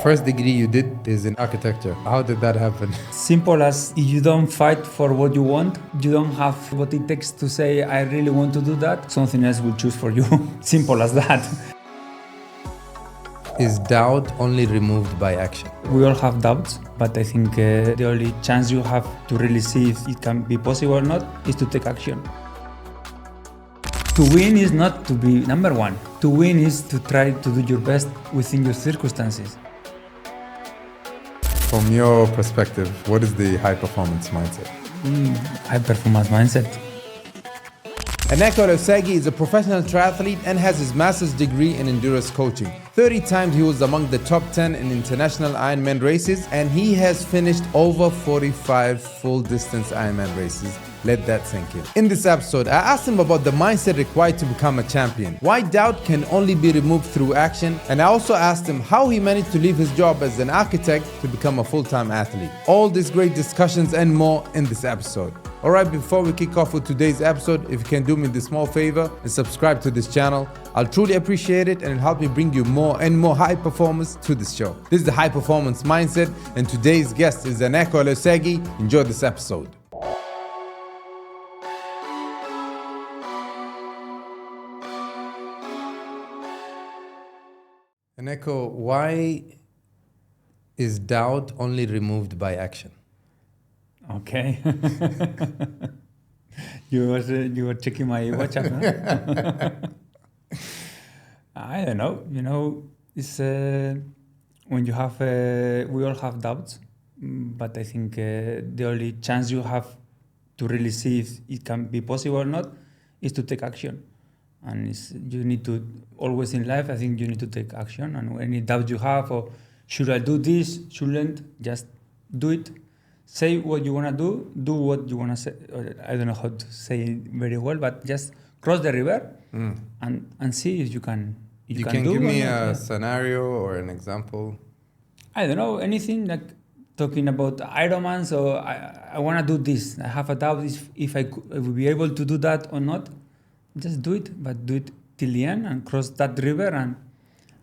First degree you did is in architecture. How did that happen? Simple as if you don't fight for what you want, you don't have what it takes to say, I really want to do that, something else will choose for you. Simple as that. Is doubt only removed by action? We all have doubts, but I think the only chance you have to really see if it can be possible or not is to take action. To win is not to be number one. To win is to try to do your best within your circumstances. From your perspective, what is the high performance mindset? High performance mindset. Eneko Elosegi is a professional triathlete and has his master's degree in endurance coaching. 30 times he was among the top 10 in international Ironman races, and he has finished over 45 full-distance Ironman races. Let that sink in. In this episode, I asked him about the mindset required to become a champion, why doubt can only be removed through action, and I also asked him how he managed to leave his job as an architect to become a full-time athlete. All these great discussions and more in this episode. Alright, before we kick off with today's episode, if you can do me this small favor and subscribe to this channel, I'll truly appreciate it and it'll help me bring you more and more high performers to this show. This is the High Performance Mindset and today's guest is Eneko Elosegi. Enjoy this episode. Eneko, why is doubt only removed by action? Okay. You were checking my WhatsApp, huh? I don't know. You know, it's when you have we all have doubts, but I think the only chance you have to really see if it can be possible or not is to take action. And you need to always in life. I think you need to take action. And any doubt you have, or should I do this? Shouldn't, just do it. Say what you want to do what you want to say. I don't know how to say it very well, but just cross the river and see if you can. You can give me a scenario or an example. I don't know, anything like talking about Ironman. So I want to do this. I have a doubt if I will be able to do that or not. Just do it, but do it till the end and cross that river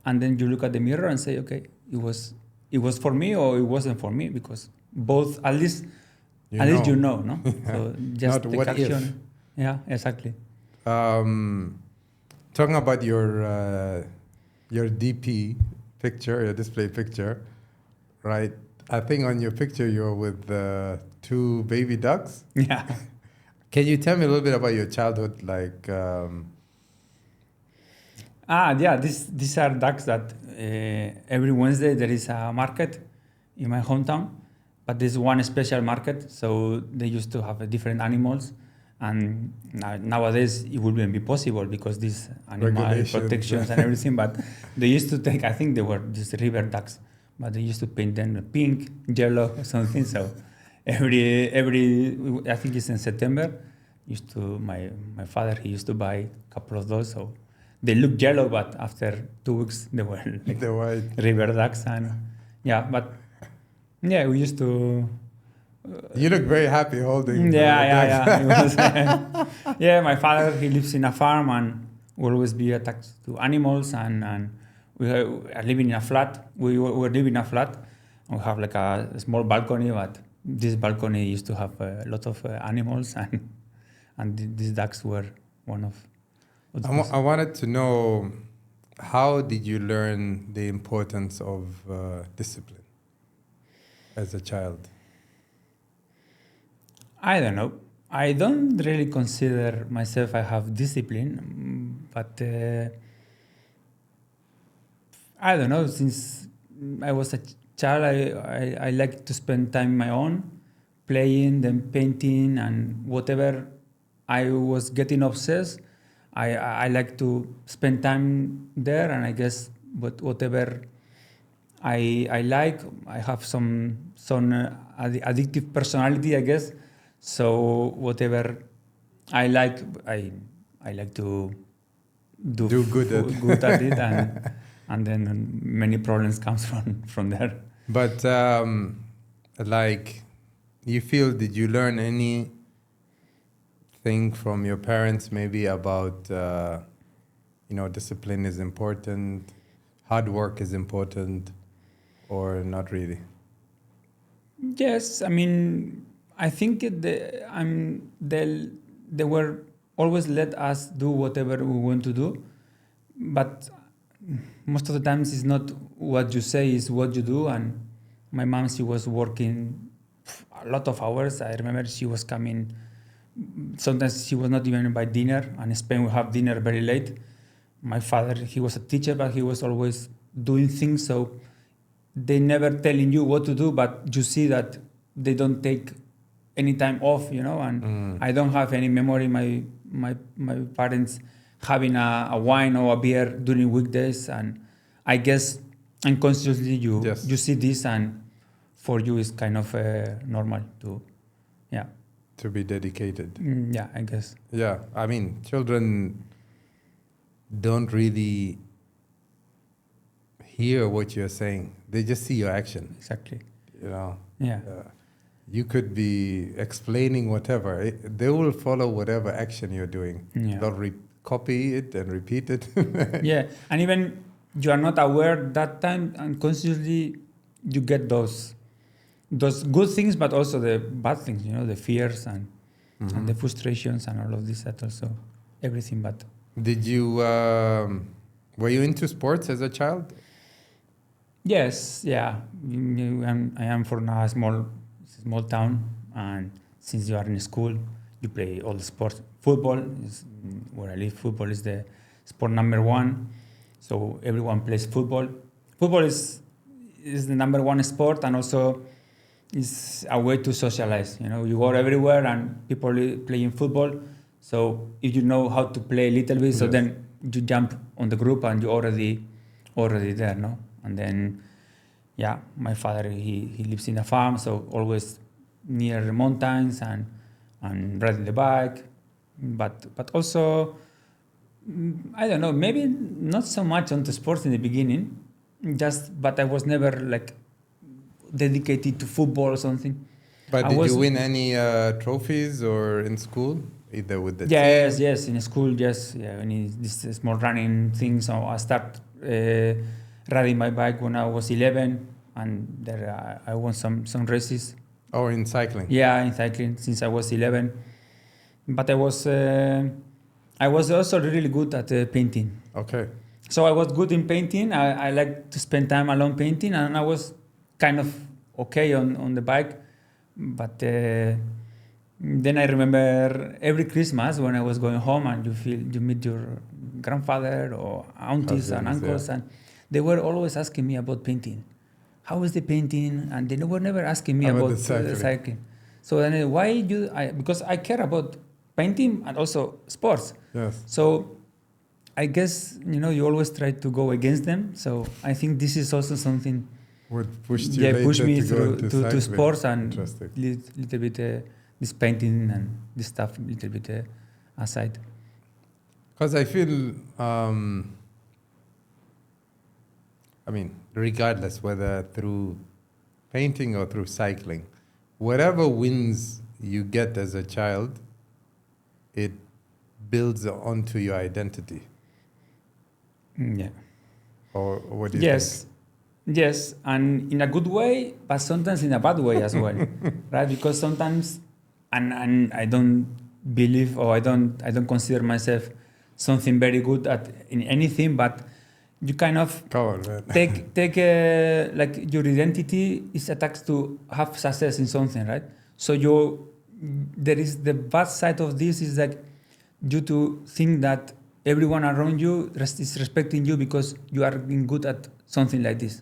and then you look at the mirror and say, okay, it was for me or it wasn't for me, because both at least you know, no? So just Not take what action. If. Yeah, exactly. Talking about your DP picture, your display picture, right? I think on your picture you're with two baby ducks. Yeah. Can you tell me a little bit about your childhood? Like, these are ducks that every Wednesday there is a market in my hometown, but there's one special market. So they used to have different animals, and nowadays it wouldn't be possible because these animal protections and everything. But they used to take, I think they were these river ducks, but they used to paint them pink, yellow, or something. So every I think it's in September. My father, he used to buy a couple of those. So they look yellow, but after 2 weeks they were like the white river ducks. And we used to. You look very happy holding. Yeah. It was, my father, he lives in a farm and will always be attached to animals. And we are living in a flat. We were living in a flat. We have like a small balcony, but this balcony used to have a lot of animals, and these ducks were one of those. I wanted to know, how did you learn the importance of discipline as a child? I don't know. I don't really consider myself I have discipline, but I don't know. Since I was a child, I like to spend time on my own, playing, then painting, and whatever I was getting obsessed, I like to spend time there, and I guess whatever I like, I have some addictive personality, I guess. So whatever I like, I like to do good at it, and then many problems comes from there. But like, you feel, did you learn anything from your parents maybe about discipline is important, hard work is important? or not really? Yes, I mean, I think they were always let us do whatever we want to do, but most of the times it's not what you say, it's what you do. And my mom, she was working a lot of hours. I remember she was coming, sometimes she was not even by dinner, and in Spain we have dinner very late. My father, he was a teacher, but he was always doing things, so they never telling you what to do, but you see that they don't take any time off, you know. And I don't have any memory my parents having a wine or a beer during weekdays. And I guess unconsciously you see this, and for you it's kind of normal to be dedicated. Yeah, I guess. Yeah, I mean, children don't really hear what you're saying. They just see your action. Exactly. You know? Yeah. You could be explaining whatever. They will follow whatever action you're doing. Yeah. They'll copy it and repeat it. Yeah, and even you are not aware that time, and consciously you get those good things, but also the bad things, you know, the fears and the frustrations and all of this, that also everything. But did you, were you into sports as a child? Yes, yeah. I am from a small town, and since you are in school, you play all the sports. Football is where I live. Football is the sport number one, so everyone plays football. Football is the number one sport, and also is a way to socialize. You know, you go everywhere and people playing football. So if you know how to play a little bit, so then you jump on the group and you're already there, no? And then, yeah, my father, he lives in a farm, so always near the mountains and riding the bike. But also, I don't know, maybe not so much onto sports in the beginning, but I was never like dedicated to football or something. But did you win any trophies or in school? Either with the team? Yes, in school, yes. Yeah, this small running thing. So I started riding my bike when I was 11, and there I won some races. Oh, in cycling? Yeah, in cycling since I was 11. But I was also really good at painting. Okay. So I was good in painting. I like to spend time alone painting, and I was kind of okay on the bike. But then I remember every Christmas when I was going home, and you meet your grandfather or aunties and uncles, and they were always asking me about painting. How is the painting? And they were never asking me about cycling. So then because I care about painting and also sports. Yes. So I guess, you always try to go against them. So I think this is also something what pushed you pushed me to sports and little bit this painting and this stuff a little bit aside. Because I feel, regardless whether through painting or through cycling, whatever wins you get as a child, it builds onto your identity. Yeah. Or what do you think? Yes, and in a good way, but sometimes in a bad way as well, right? Because sometimes, and I don't believe or I don't consider myself something very good in anything, but you kind of take like your identity is attached to have success in something, right? So there is the bad side of this is like you to think that everyone around you is respecting you because you are being good at something like this.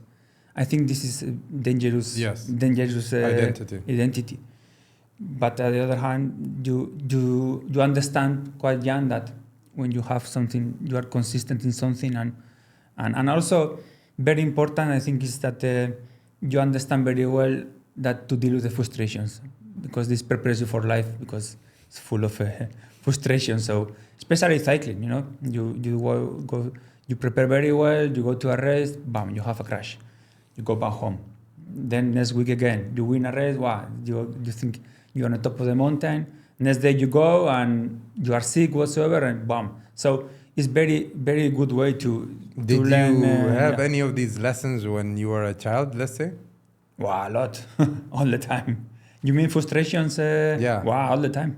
I think this is a dangerous identity. But on the other hand, you understand quite young that when you have something, you are consistent in something, and also very important, I think, is that you understand very well that to deal with the frustrations, because this prepares you for life because it's full of frustration. So especially cycling, you prepare very well, you go to a race, bam, you have a crash. You go back home. Then next week again, you win a race. Wow, you think you're on the top of the mountain. Next day you go and you are sick whatsoever, and bam. So it's very, very good way to Did learn. you have any of these lessons when you were a child, let's say? Wow, a lot, all the time. You mean frustrations? Yeah. Wow, all the time.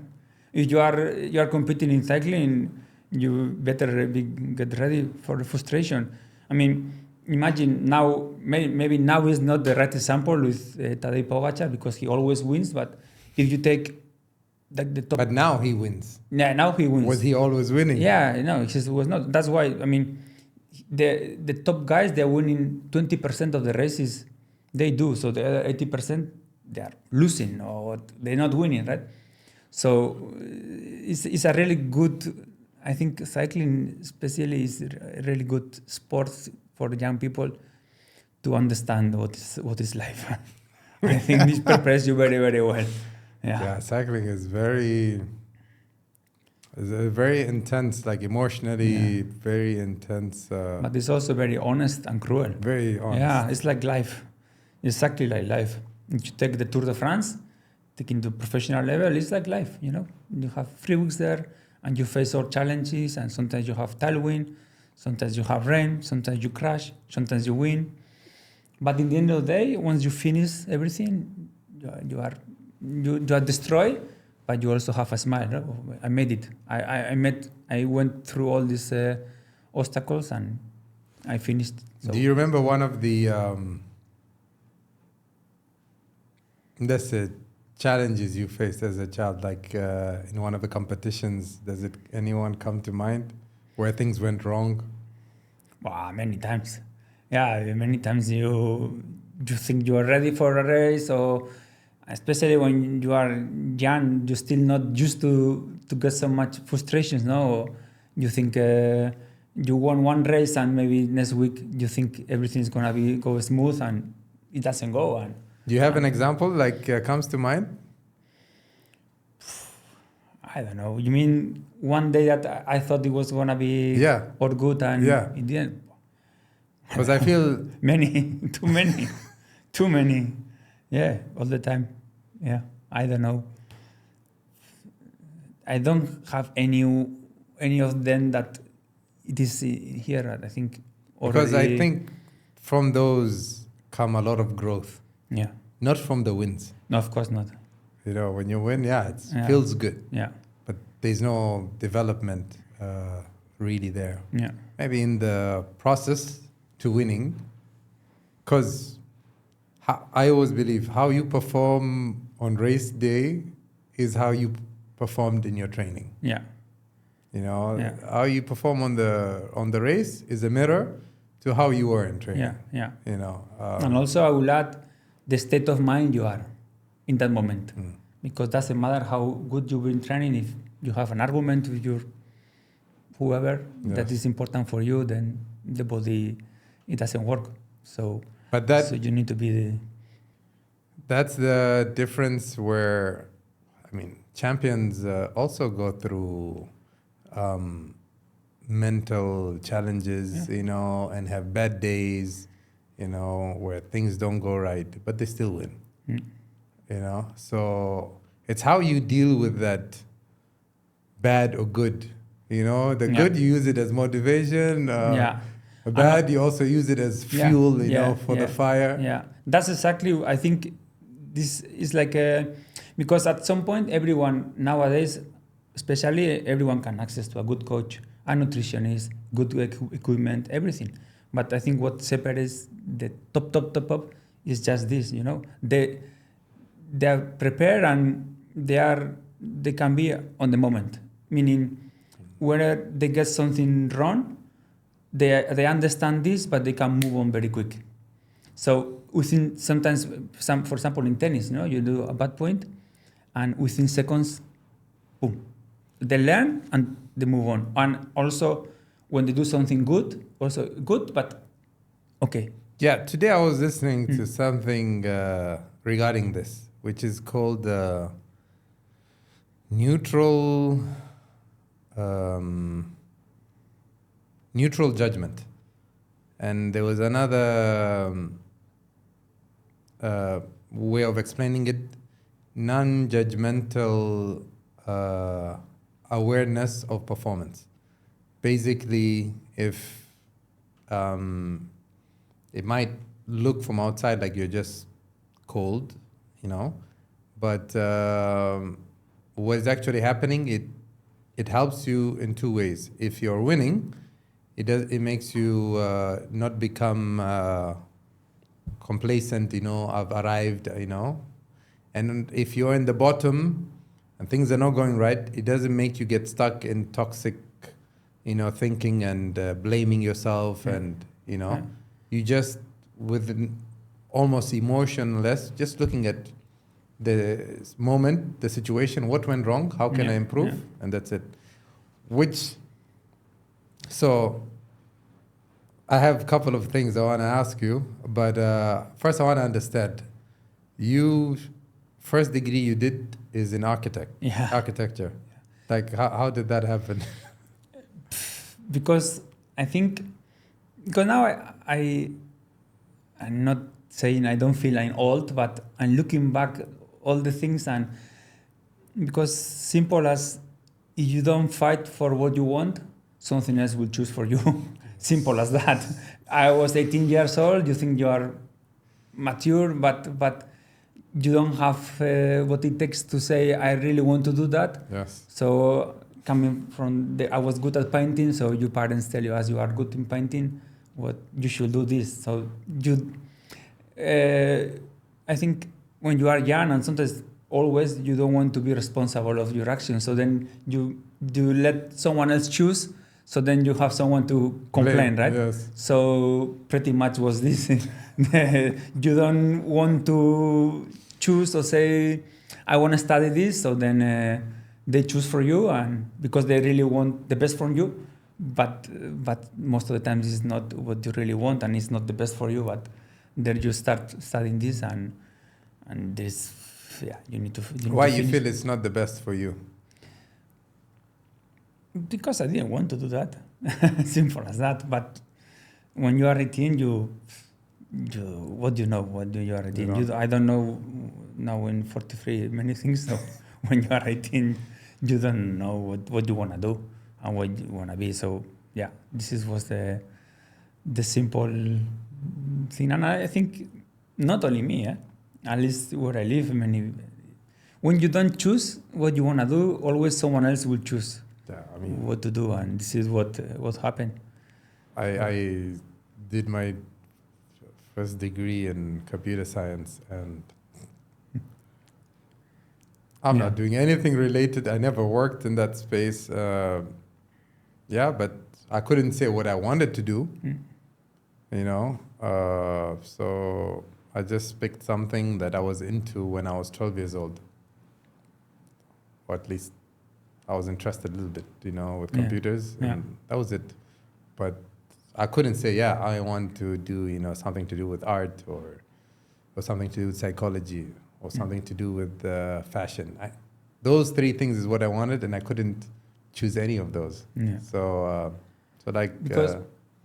If you are competing in cycling, you better get ready for the frustration. I mean, imagine now, maybe now is not the right example with Tadej Pogacar because he always wins. But if you take the top, But now he wins. yeah, now he wins. Was he always winning? Yeah, no, it just was not. That's why, I mean, the top guys, they're winning 20% of the races they do. So the other 80%, they are losing or they're not winning, right? So it's a really good, I think cycling especially is a really good sport for young people to understand what is life. I think this prepares you very, very well. Yeah, cycling is very intense, like emotionally, very intense. But it's also very honest and cruel. Very honest. Yeah, it's like life. Exactly like life. If you take the Tour de France, taking to professional level, it's like life, you know. You have 3 weeks there and you face all challenges, and sometimes you have tailwind, sometimes you have rain, sometimes you crash, sometimes you win. But in the end of the day, once you finish everything, you are destroyed, but you also have a smile. No? I made it. I went through all these obstacles and I finished. So. Do you remember one of the challenges you faced as a child, like in one of the competitions? Does anyone come to mind where things went wrong? Wow, many times. Yeah, many times you think you are ready for a race, or especially when you are young, you're still not used to get so much frustrations, no? You think you won one race and maybe next week you think everything's gonna go smooth and it doesn't go. And do you have an example like comes to mind? I don't know. You mean one day that I thought it was gonna be all good and it didn't? Because I feel too many. Yeah, all the time. Yeah, I don't know. I don't have any of them that it is here. I think already. Because I think from those come a lot of growth. Yeah. Not from the wins. No, of course not. You know, when you win, it feels good. Yeah. But there's no development really there. Yeah. Maybe in the process to winning, because I always believe how you perform on race day is how you performed in your training. Yeah. You know, how you perform on the race is a mirror to how you were in training. Yeah. You know. And also I will add the state of mind you are in that moment. Because doesn't matter how good you were in training, if you have an argument with your whoever that is important for you, then the body, it doesn't work. So you need to be that's the difference where, I mean, champions also go through mental challenges, you know, and have bad days, you know, where things don't go right, but they still win. You know, so it's how you deal with that bad or good. You know, the good you use it as motivation. Bad you also use it as fuel. You know, for the fire. Yeah, that's exactly. I think this is like because at some point everyone nowadays, especially everyone can access to a good coach, a nutritionist, good equipment, everything. But I think what separates the top is just this. You know, they are prepared and they can be on the moment. Meaning, whether they get something wrong, they understand this, but they can move on very quick. So within sometimes, for example, in tennis, you know, you do a bad point, and within seconds, boom, they learn and they move on. And also, when they do something good, also good, but okay. Yeah, today I was listening to something regarding this, which is called neutral judgment. And there was another way of explaining it, non-judgmental awareness of performance. basically, if it might look from outside like you're just cold, but what is actually happening, it helps you in two ways. If you're winning, it makes you not become complacent, I've arrived, And if you're in the bottom and things are not going right, it doesn't make you get stuck in toxic, thinking and blaming yourself and, you just with almost emotionless, just looking at the moment, the situation, what went wrong, how can I improve, and that's it. So I have a couple of things I want to ask you, but first I want to understand. First degree you did is in architecture. Like how did that happen? Because now I'm not saying I don't feel I'm old, but I'm looking back all the things, and because simple as if you don't fight for what you want, something else will choose for you. Simple as that. I was 18 years old. You think you are mature, but you don't have what it takes to say, I really want to do that. Yes. So coming from I was good at painting, so your parents tell you, as you are good in painting, what you should do this. So I think when you are young, and sometimes always you don't want to be responsible of your actions, so then you let someone else choose. So then you have someone to complain, right? Yes. So pretty much was this. You don't want to choose or say, I want to study this. So then they choose for you, and because they really want the best from you. But most of the time this is not what you really want, and it's not the best for you. But then you start studying this, and this, you need to. Why you feel it's not the best for you? Because I didn't want to do that. Simple as that. But when you are 18, what do you know? What do you are 18? I don't know now in 43 many things. So when you are 18, you don't know what you want to do and what you want to be. So this was the simple thing. And I think not only me, at least where I live, when you don't choose what you want to do, always someone else will choose. What to do, and this is what happened. I did my first degree in computer science, and I'm not doing anything related. I never worked in that space. But I couldn't say what I wanted to do, so I just picked something that I was into when I was 12 years old, or at least I was interested a little bit, with computers, and that was it. But I couldn't say, I want to do, something to do with art or something to do with psychology or something to do with fashion. Those three things is what I wanted, and I couldn't choose any of those. Yeah. So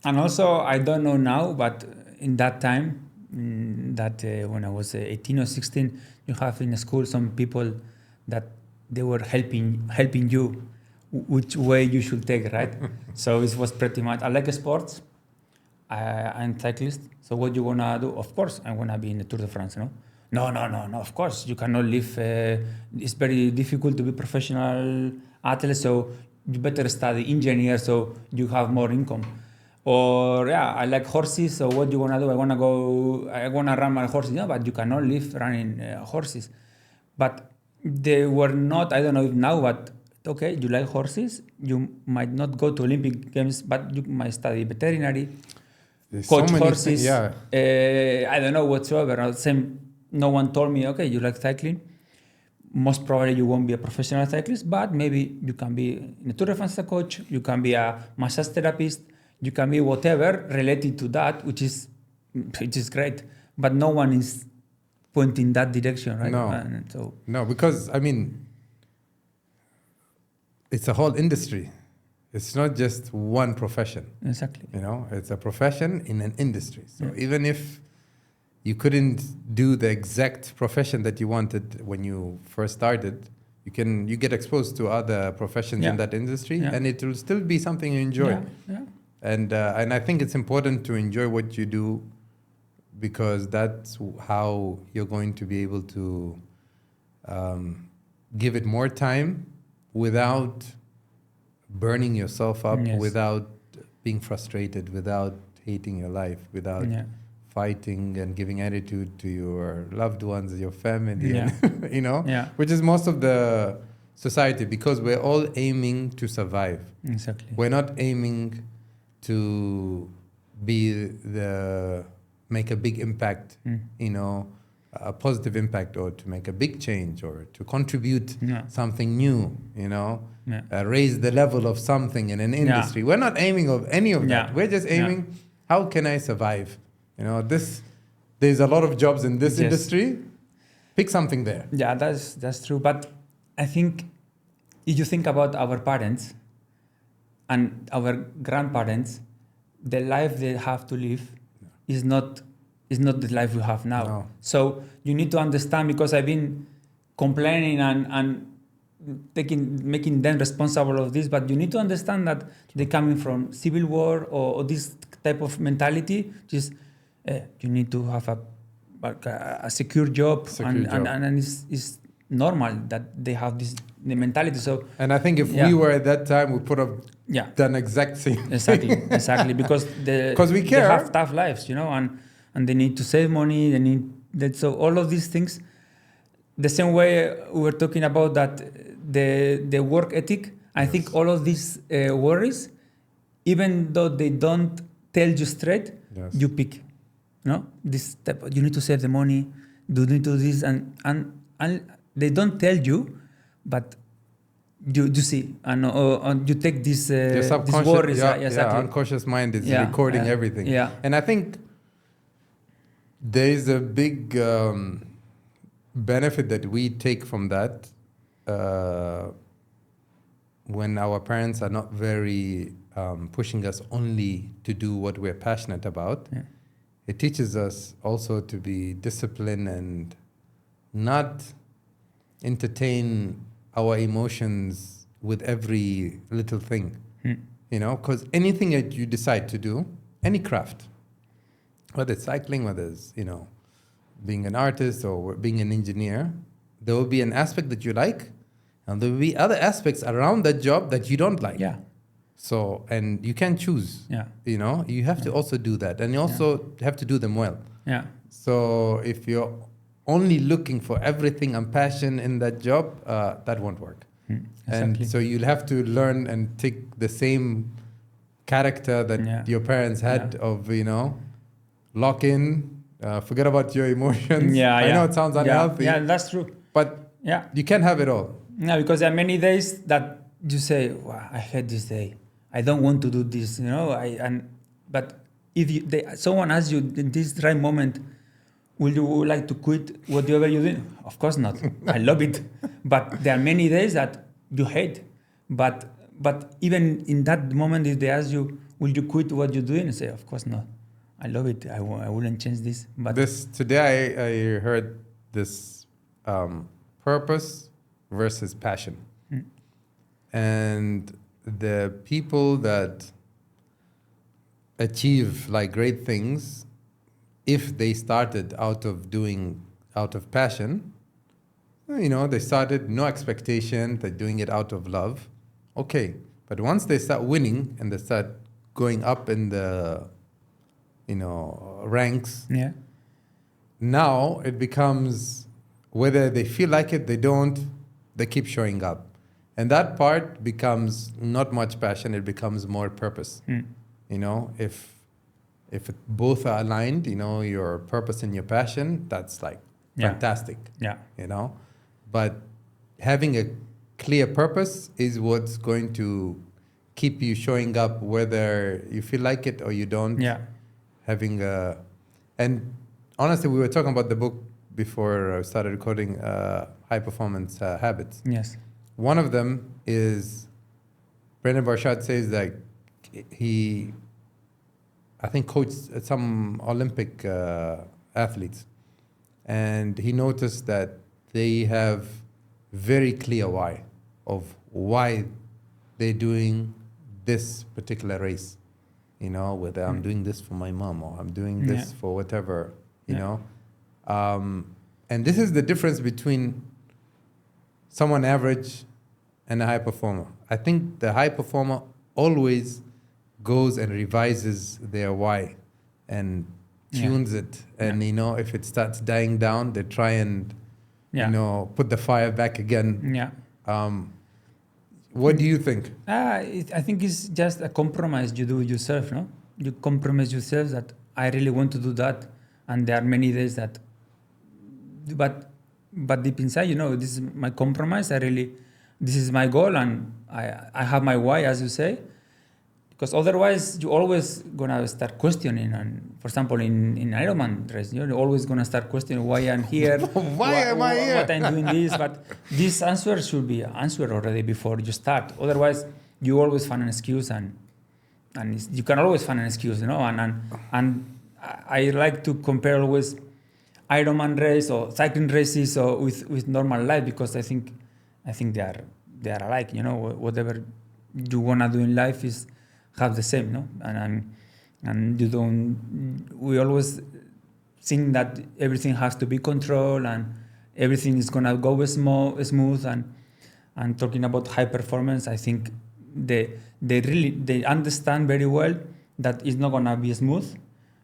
and also, I don't know now, but in that time, when I was 18 or 16, you have in school some people that they were helping you which way you should take, right? So it was pretty much, I like sports, I'm cyclist, so what you wanna do? Of course, I wanna be in the Tour de France, No, of course, you cannot live, it's very difficult to be professional athlete, so you better study engineer so you have more income. Or I like horses, so what do you wanna do? I wanna run my horses, but you cannot live running horses. But they were not, I don't know if now, but okay, you like horses, you might not go to Olympic Games, but you might study veterinary, coach horses, I don't know whatsoever. No one told me, okay, you like cycling, most probably you won't be a professional cyclist, but maybe you can be in a Tour de France coach, you can be a massage therapist, you can be whatever related to that, which is great, but no one is point in that direction, right? No, because it's a whole industry. It's not just one profession. Exactly. It's a profession in an industry. So even if you couldn't do the exact profession that you wanted when you first started, you get exposed to other professions in that industry, and it will still be something you enjoy. And I think it's important to enjoy what you do, because that's how you're going to be able to give it more time without burning yourself up, without being frustrated, without hating your life, without fighting and giving attitude to your loved ones, your family, and, which is most of the society, because we're all aiming to survive. Exactly. We're not aiming to make a big impact, a positive impact, or to make a big change, or to contribute something new, raise the level of something in an industry. We're not aiming of any of that. We're just aiming, how can I survive? There's a lot of jobs in this industry. Pick something there. Yeah, that's true. But I think if you think about our parents and our grandparents, the life they have to live is not the life we have now. No. So you need to understand, because I've been complaining and making them responsible of this, but you need to understand that they're coming from civil war or this type of mentality. Just you need to have a secure job, and it's normal that they have the mentality. So, and I think if we were at that time, we would have done exact same. Exactly, because we care. They have tough lives, and they need to save money. They need that. So all of these things, the same way we were talking about that, the work ethic. I think all of these worries, even though they don't tell you straight, you pick. This type. You need to save the money. You need to do this, and they don't tell you, but you see, and you take this. Your subconscious, worries, unconscious mind is recording everything. Yeah. And I think there is a big benefit that we take from that when our parents are not very pushing us only to do what we're passionate about. Yeah. It teaches us also to be disciplined and not entertain our emotions with every little thing. Because anything that you decide to do, any craft, whether it's cycling, whether it's, being an artist or being an engineer, there will be an aspect that you like, and there will be other aspects around that job that you don't like. Yeah. So, and you can choose. Yeah. You have to also do that, and you also have to do them well. Yeah. So if you're only looking for everything and passion in that job, that won't work. Exactly. And so you'll have to learn and take the same character that your parents had of, lock in, forget about your emotions. I know it sounds unhealthy. Yeah, that's true. But you can't have it all. No, because there are many days that you say, wow, I hate this day. I don't want to do this, but if someone asks you in this right moment, will you like to quit whatever you do? Of course not. I love it. But there are many days that you hate. But even in that moment, if they ask you, will you quit what you're doing? You say, of course not. I love it. I wouldn't change this. But today I heard this purpose versus passion. And the people that achieve great things, if they started out of passion, they started no expectation, they're doing it out of love. Okay. But once they start winning and they start going up in the, ranks, now it becomes whether they feel like it, they don't, they keep showing up. And that part becomes not much passion, it becomes more purpose. If both are aligned, your purpose and your passion, that's fantastic. Yeah. But having a clear purpose is what's going to keep you showing up whether you feel like it or you don't. Yeah. And honestly, we were talking about the book before I started recording, High Performance Habits. Yes. One of them is, Brendon Burchard says that he, I think, coached some Olympic athletes. And he noticed that they have very clear why of why they're doing this particular race. You know, whether I'm doing this for my mom or I'm doing this for whatever, you know. And this is the difference between someone average and a high performer. I think the high performer always goes and revises their why and tunes it. And, you know, if it starts dying down, they try and, you know, put the fire back again. What do you think? I think it's just a compromise you do with yourself, no? You compromise yourself that I really want to do that. And there are many days that, but deep inside, you know, this is my compromise. This is my goal, and I have my why, as you say. Because otherwise, you're always gonna start questioning. And for example, in Ironman race, you're always gonna start questioning why I'm here, why am I here? What I'm doing this. But this answer should be answered already before you start. Otherwise, you always find an excuse, and you can always find an excuse, you know. And I like to compare always Ironman race or cycling races or with normal life, because I think they are alike, you know. Whatever you wanna do in life is have the same, no? And you don't. We always think that everything has to be controlled and everything is gonna go smooth. And talking about high performance, I think they understand very well that it's not gonna be smooth,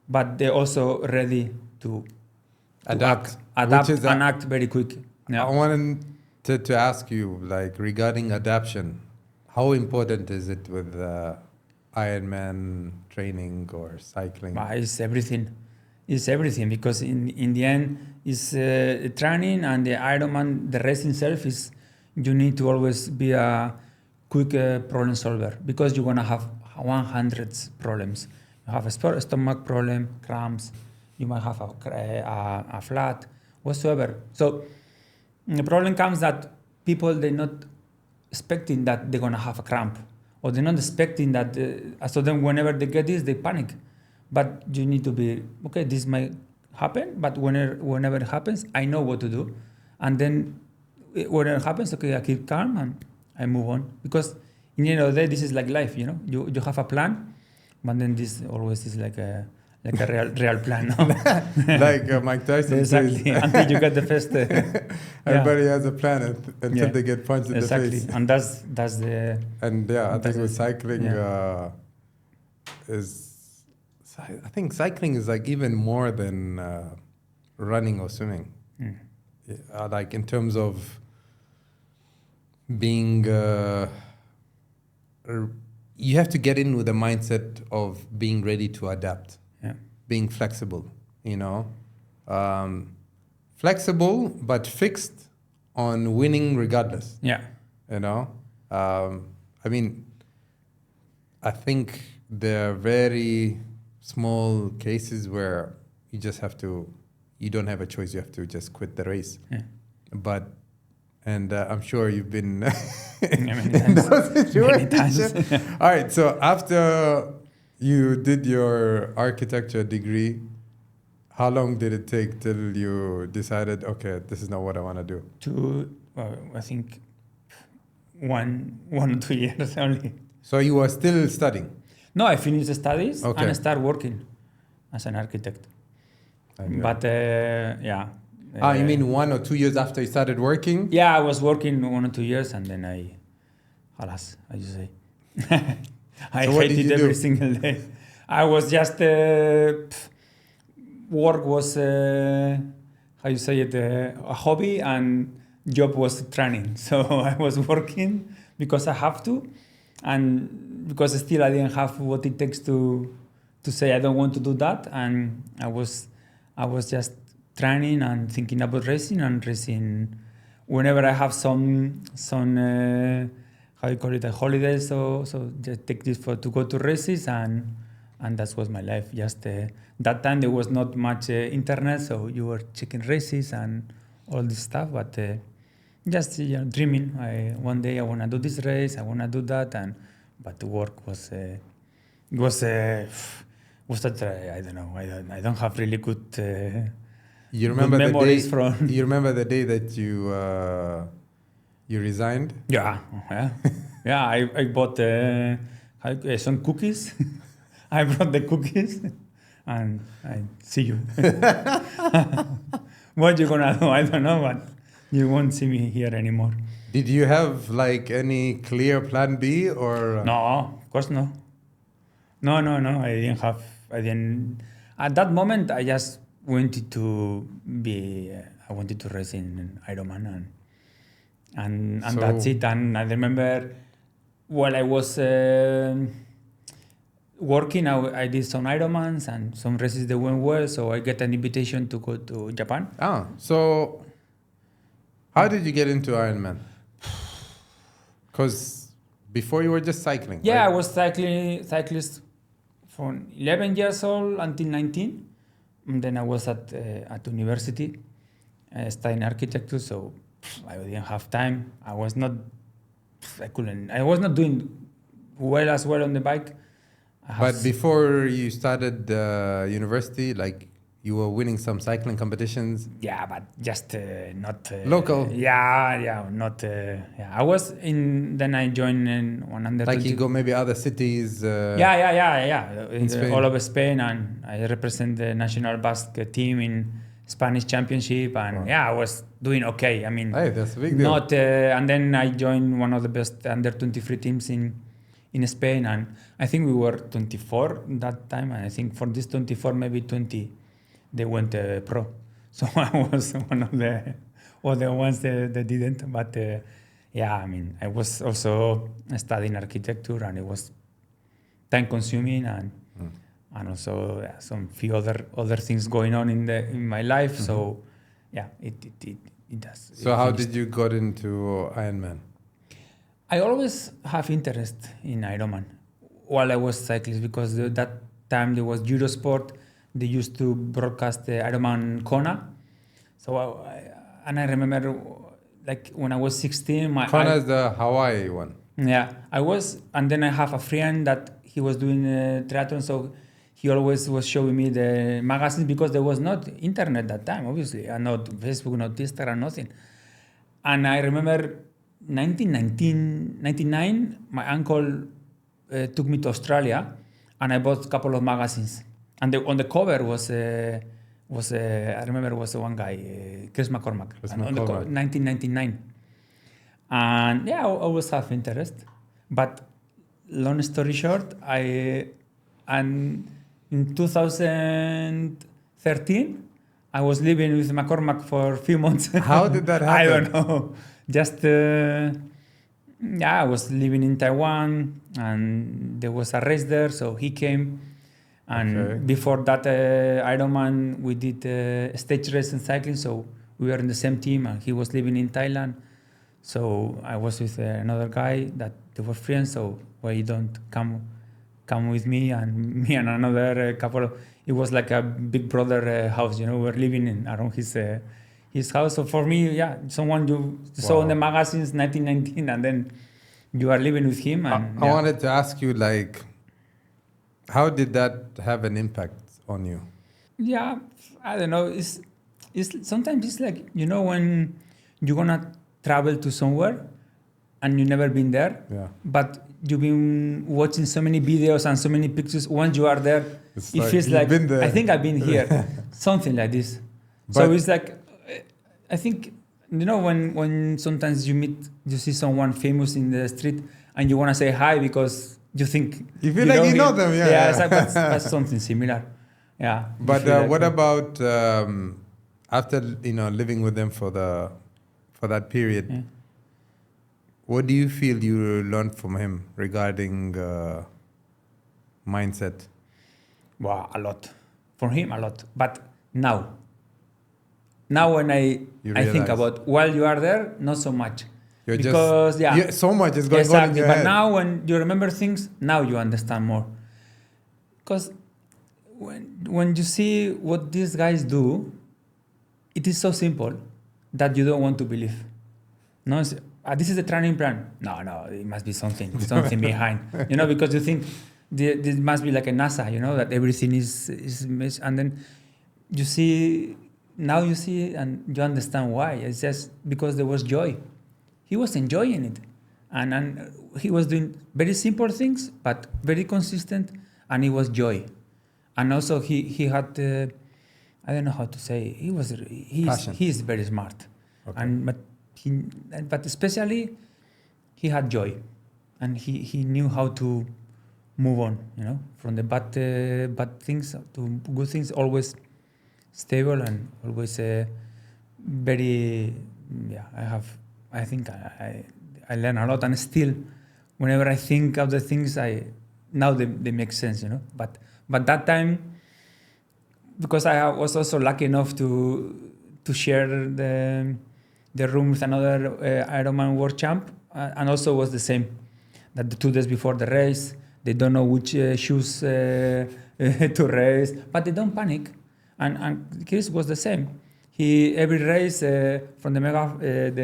but they're also ready to adapt and act very quick. Yeah. I wanted to ask you, like, regarding adaptation, how important is it with Ironman training or cycling? It's everything. It's everything, because in the end, it's training, and the Ironman, the race itself is, you need to always be a quick problem solver, because you're gonna have 100 problems. You have a stomach problem, cramps. You might have a flat, whatsoever. So the problem comes that people, they're not expecting that they're gonna have a cramp, or they're not expecting that. So then whenever they get this, they panic. But you need to be, okay, this might happen, but whenever it happens, I know what to do. And then whenever it happens, okay, I keep calm and I move on. Because in the end of the day, this is like life, you know. You have a plan, but then this always is like a real plan, no? Like Mike Tyson exactly. says. Until you get the first. Everybody has a plan until they get punched in the face. And that's the. And I think with cycling I think cycling is like even more than running or swimming. Like in terms of being, you have to get in with the mindset of being ready to adapt. Being flexible, you know, flexible but fixed on winning regardless. You know, I mean, I think there are very small cases where you just have to, you don't have a choice. You have to just quit the race. But, and I'm sure you've been in those situations. All right. So after you did your architecture degree, how long did it take till you decided, okay, this is not what I want to do? I think 1 or 2 years only. So you were still studying? No, I finished the studies and I started working as an architect. But you mean 1 or 2 years after you started working? Yeah, I was working 1 or 2 years, and then I just say. I hated every single day. I was just work was a hobby, and job was training. So I was working because I have to, and because still I didn't have what it takes to say I don't want to do that, and I was just training and thinking about racing whenever I have some holidays, so just take this to go to races, and that was my life. Just that time there was not much internet, so you were checking races and all this stuff, but just dreaming. One day I want to do this race, I want to do that, but the work was I don't know. I don't have really good. You remember memories you remember the day that you You resigned? Yeah. I bought some cookies. I brought the cookies, and I see you. What you gonna do? I don't know, but you won't see me here anymore. Did you have like any clear plan B or? No, of course no. No. I didn't. At that moment, I just wanted to be. I wanted to race in Ironman, and So- that's it. And I remember while I was working, I did some Ironmans and some races that went well. So I get an invitation to go to Japan. So how did you get into Ironman? Because before you were just cycling. Yeah, I right? was cyclist from 11 years old until 19. And then I was at university studying architecture, so I didn't have time. I was not doing well on the bike. But before you started university, like you were winning some cycling competitions. Yeah, but just not Local. Not. I was in. Then I joined in 120. Like you go maybe other cities. In Spain. all over Spain, and I represent the national basket team in Spanish championship, and I was doing okay. I mean, Hey, that's a big deal. not. And then I joined one of the best under 23 teams in Spain, and I think we were 24 that time, and I think for this 24, maybe 20, they went pro. So I was one of the ones that didn't. But I mean, I was also studying architecture, and it was time consuming, and also some few other things going on in my life. Mm-hmm. So it does. So how did you got into Ironman? I always have interest in Ironman while I was cyclist, because that time there was Eurosport. They used to broadcast the Ironman Kona. So I remember, like when I was 16, Kona is the Hawaii one. Yeah, I was, and then I have a friend that he was doing triathlon, so he always was showing me the magazines, because there was not internet that time, obviously, and not Facebook, not Instagram, nothing. And I remember 1999, my uncle took me to Australia, and I bought a couple of magazines. And on the cover was I remember was one guy, Chris McCormack. 1999. And I always have interest. But long story short, in 2013, I was living with McCormack for a few months. How did that happen? I don't know. Just I was living in Taiwan, and there was a race there, so he came. And before that Ironman, we did stage race and cycling, so we were in the same team, and he was living in Thailand. So I was with another guy that they were friends, so why you don't come with me and another couple of, it was like a big brother house, we were living around his house. So for me, someone you saw in the magazines 1919, and then you are living with him. And I wanted to ask you, like, how did that have an impact on you? Yeah, I don't know. It's sometimes it's like, when you're gonna travel to somewhere and you've never been there, but you've been watching so many videos and so many pictures. Once you are there, it feels like I think I've been here, something like this. So it's like, I think, when sometimes you see someone famous in the street and you want to say hi because you think you feel like you know them, it's like that's something similar. Yeah. But what about after living with them for that period? Yeah. What do you feel you learned from him regarding mindset? Wow, a lot. From him, a lot. But now when I think about while you are there, not so much. Because so much is going on in your head. But now when you remember things, now you understand more. Because when you see what these guys do, it is so simple that you don't want to believe. No, this is a training plan. No, it must be something behind. Because you think this must be like a NASA. That everything is, and then you see and you understand why. It's just because there was joy. he was enjoying it, and he was doing very simple things but very consistent, and it was joy. And also he had I don't know how to say, he is very smart. Okay. But especially he had joy, and he knew how to move on, from the bad things to good things, always stable and always very, I think I learn a lot, and still whenever I think of the things now they make sense, but that time, because I was also lucky enough to share the room with another Ironman world champ, and also was the same, that the 2 days before the race they don't know which shoes to race, but they don't panic. And Chris was the same. He every race from the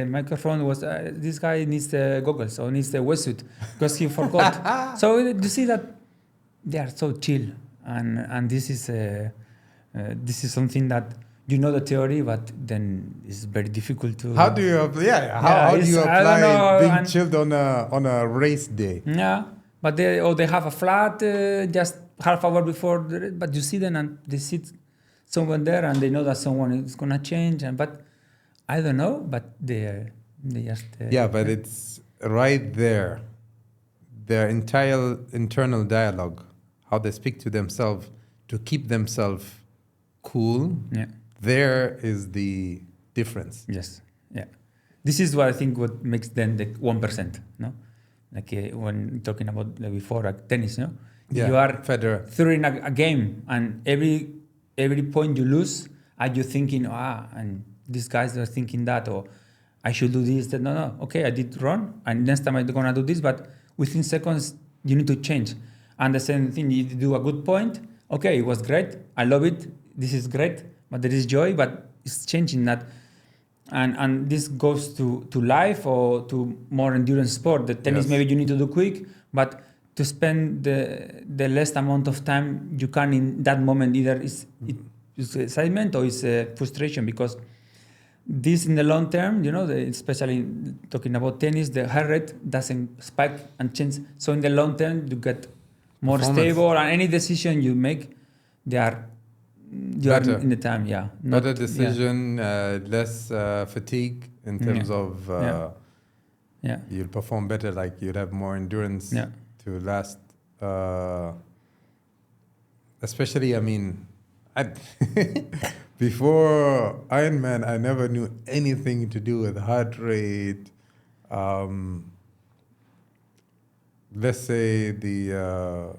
microphone was this guy needs the goggles or needs the wetsuit because he forgot. So you see that they are so chill, and this is something that the theory, but then it's very difficult to. How do you how do you apply being chilled on a race day? Yeah, but they have a flat just half hour before the race, but you see them and they sit someone there and they know that someone is gonna change, but I don't know, but they just but it's right there, their entire internal dialogue, how they speak to themselves to keep themselves cool. Yeah, there is the difference. Yes, yeah, this is what I think what makes them the 1%, no, like when talking about before tennis, you are Federer throwing a game, and every point you lose, are you thinking, and these guys are thinking that, or I should do this, that, no, okay, I did wrong, and next time I'm gonna do this, but within seconds, you need to change. And the same thing, you do a good point, okay, it was great, I love it, this is great, but there is joy, but it's changing that. And this goes to life or to more endurance sport. The tennis, maybe you need to do quick, but to spend the less amount of time you can in that moment, either it's excitement or it's frustration, because this in the long term, especially talking about tennis, the heart rate doesn't spike and change. So in the long term, you get more stable, and any decision you make, you are in the time, better decision, less fatigue in terms of you'll perform better, like you'd have more endurance to last, especially, before Ironman, I never knew anything to do with heart rate. Let's say the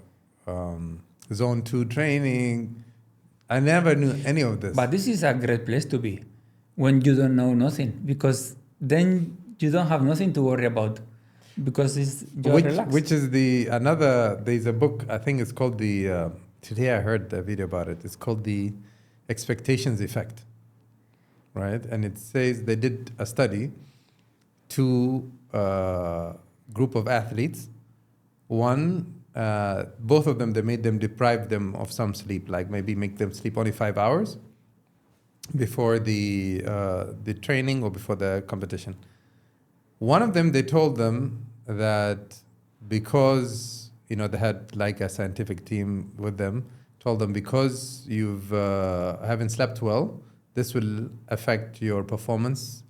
zone 2 training. I never knew any of this. But this is a great place to be when you don't know nothing, because then you don't have nothing to worry about, because you're relaxed. Which is there's a book, I think it's called today I heard a video about it. It's called the expectations effect, right? And it says they did a study to a group of athletes. One, both of them, they made them deprive them of some sleep, like maybe make them sleep only 5 hours before the training or before the competition. One of them, they told them that because, they had like a scientific team with them, told them because you've haven't slept well, this will affect your performance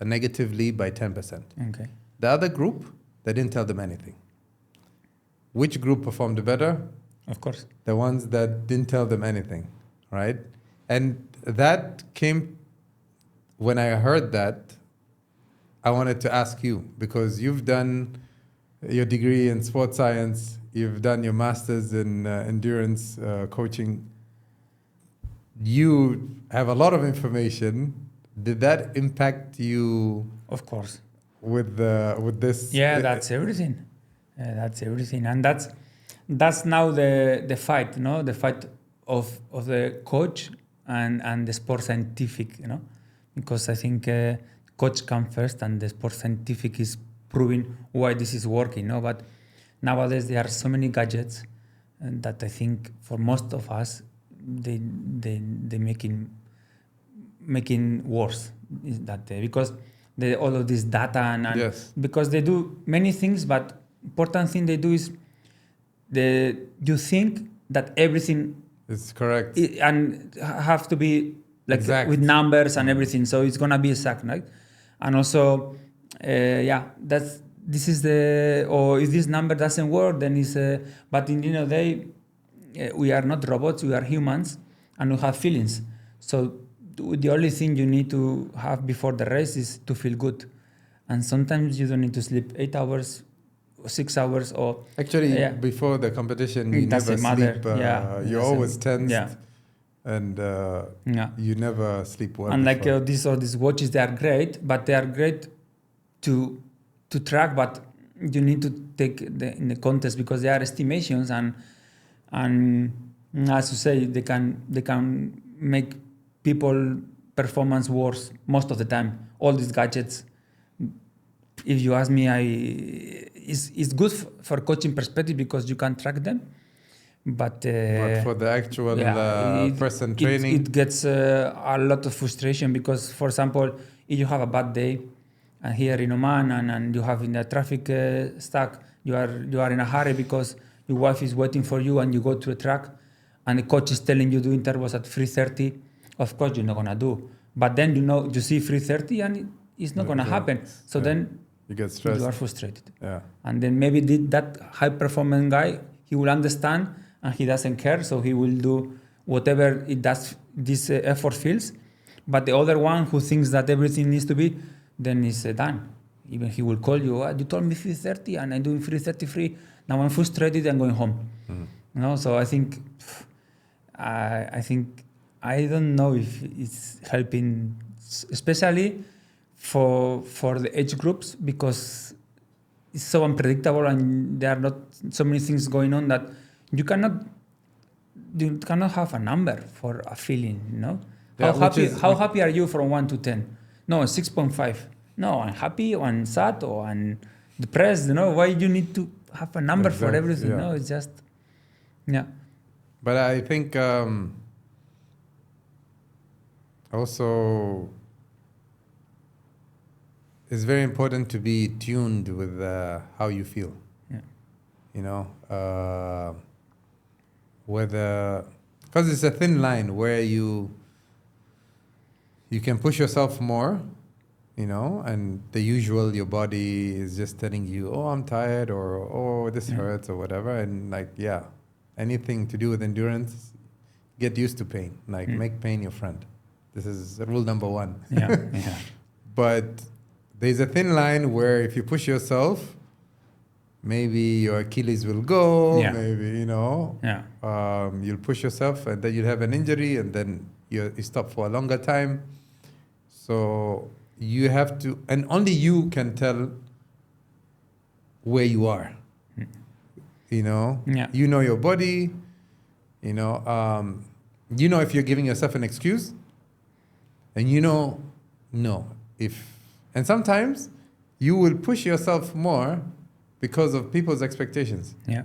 negatively by 10%. Okay. The other group, they didn't tell them anything. Which group performed better? Of course. The ones that didn't tell them anything, right? And that came, when I heard that, I wanted to ask you, because you've done your degree in sports science, you've done your master's in endurance coaching. You have a lot of information. Did that impact you? Of course. With this? Yeah, that's everything. That's everything, and that's now the fight, the fight of the coach and the sport scientific, because I think coach comes first, and the sport scientific is proving why this is working, But nowadays there are so many gadgets, and that I think for most of us they making worse that because all of this data and Yes. because they do many things, but important thing they do is you think that everything It's correct. and have to be like Exact. with numbers and everything, so it's gonna be exact, right? And also this is or if this number doesn't work, then it's but in the end of the day, we are not robots, we are humans and we have feelings. So the only thing you need to have before the race is to feel good, and sometimes you don't need to sleep 8 hours 6 hours or Actually, before the competition, you never sleep. You're always tensed, and you never sleep well. And like these watches, they are great, but they are great to track. But you need to take in the context because they are estimations, and as you say, they can make people performance worse most of the time. All these gadgets. If you ask me, it's good for coaching perspective because you can track them, but for the actual person training, it gets a lot of frustration because, for example, if you have a bad day, and here in Oman, and you have in the traffic stuck, you are in a hurry because your wife is waiting for you, and you go to the track, and the coach is telling you do intervals at 3:30. Of course, you're not gonna do, but then you see 3:30, and it's not gonna happen. So then. You get stressed. You are frustrated. Yeah. And then maybe that high performance guy, he will understand and he doesn't care, so he will do whatever it does this effort feels. But the other one who thinks that everything needs to be, then is done. Even he will call you, you told me 3:30 and I'm doing 3:33. Now I'm frustrated and going home. So I think I don't know if it's helping, especially for the age groups, because it's so unpredictable and there are not so many things going on that you cannot have a number for a feeling, how happy are you from 1 to 10? No, 6.5. No, I'm happy or I'm sad or I'm depressed. Why you need to have a number for everything? No, it's just but I think also it's very important to be tuned with how you feel. Whether, because it's a thin line where you can push yourself more, and the usual, your body is just telling you, oh, I'm tired, or oh, this hurts, or whatever, and anything to do with endurance, get used to pain. Make pain your friend. This is rule number 1. But there's a thin line where if you push yourself, maybe your Achilles will go, maybe, you'll push yourself and then you'll have an injury and then you stop for a longer time. So you have to, and only you can tell where you are. You know your body, if you're giving yourself an excuse, and and sometimes you will push yourself more because of people's expectations. Yeah.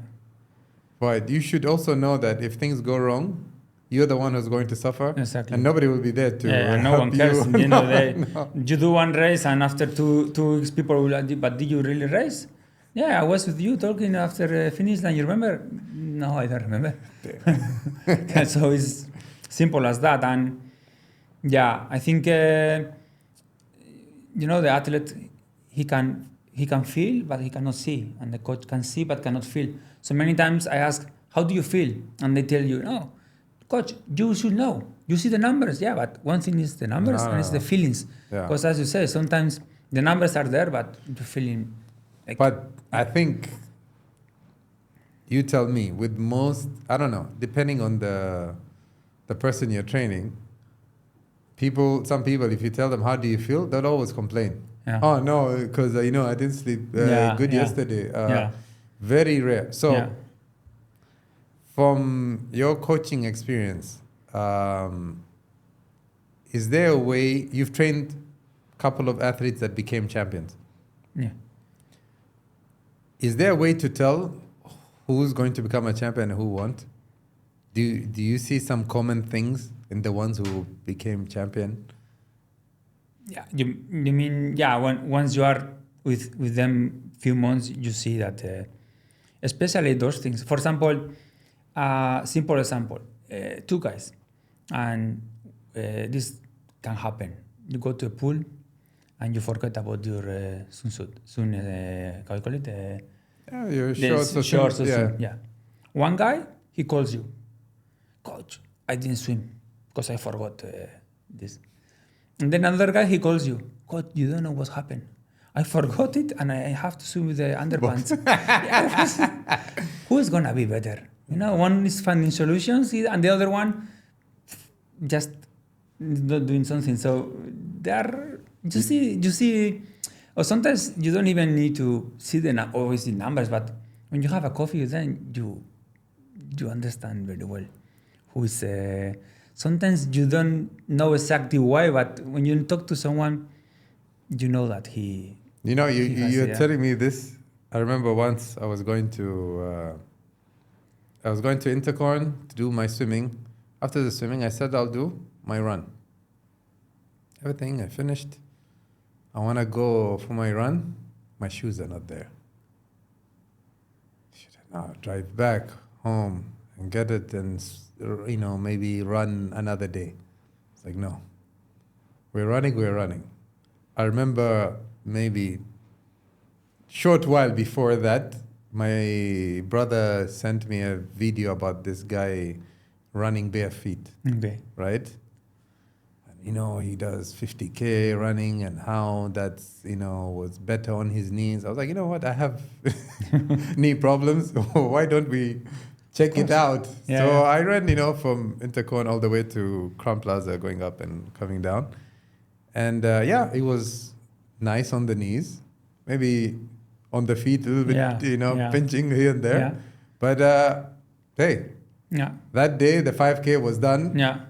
But you should also know that if things go wrong, you're the one who's going to suffer. Exactly. And nobody will be there to help no one cares. you. At the end of the day, you do one race and after two weeks people will ask, but did you really race? Yeah, I was with you talking after finish line. You remember? No, I don't remember. So it's simple as that. And I think the athlete, he can feel but he cannot see, and the coach can see but cannot feel. So many times I ask, how do you feel? And they tell you, no, coach, you should know. You see the numbers, but one thing is the numbers and it's the feelings. Because as you say, sometimes the numbers are there, but the feeling. But I think, you tell me, with most, I don't know, depending on the person you're training, some people, if you tell them, how do you feel, they'll always complain. Yeah. Oh, no, because, I didn't sleep good yesterday. Very rare. So, from your coaching experience, is there a way, you've trained a couple of athletes that became champions. Yeah. Is there a way to tell who's going to become a champion and who won't? Do you see some common things in the ones who became champion? Yeah, you mean, yeah, once you are with them few months, you see that, especially those things. For example, simple example, two guys, and this can happen. You go to a pool, and you forget about your swimsuit. How you call it? Your shorts or shorts. yeah. Yeah. One guy, he calls you, coach, I didn't swim because I forgot this. And then another guy, he calls you, coach, you don't know what happened. I forgot it, and I have to swim with the underpants. Who is gonna be better? You know, one is finding solutions, and the other one just not doing something. So there, you see, or sometimes you don't even need to see always the numbers, but when you have a coffee, then you understand very well who is. Sometimes you don't know exactly why, but when you talk to someone, you know that he. You know, you're telling me this. I remember once I was going to Intercorn to do my swimming. After the swimming, I said I'll do my run. Everything I finished. I want to go for my run. My shoes are not there. I'll drive back home and get it, and maybe run another day. It's like, no. We're running. I remember maybe short while before that, my brother sent me a video about this guy running bare feet. Okay. Right? And, he does 50K running, and how that's, was better on his knees. I was like, you know what? I have knee problems. Why don't we check it out? Yeah, so yeah. I ran, from Intercorn all the way to Crown Plaza, going up and coming down. And it was nice on the knees, maybe on the feet a little bit, pinching here and there. Yeah. But hey, that day the 5K was done. Yeah.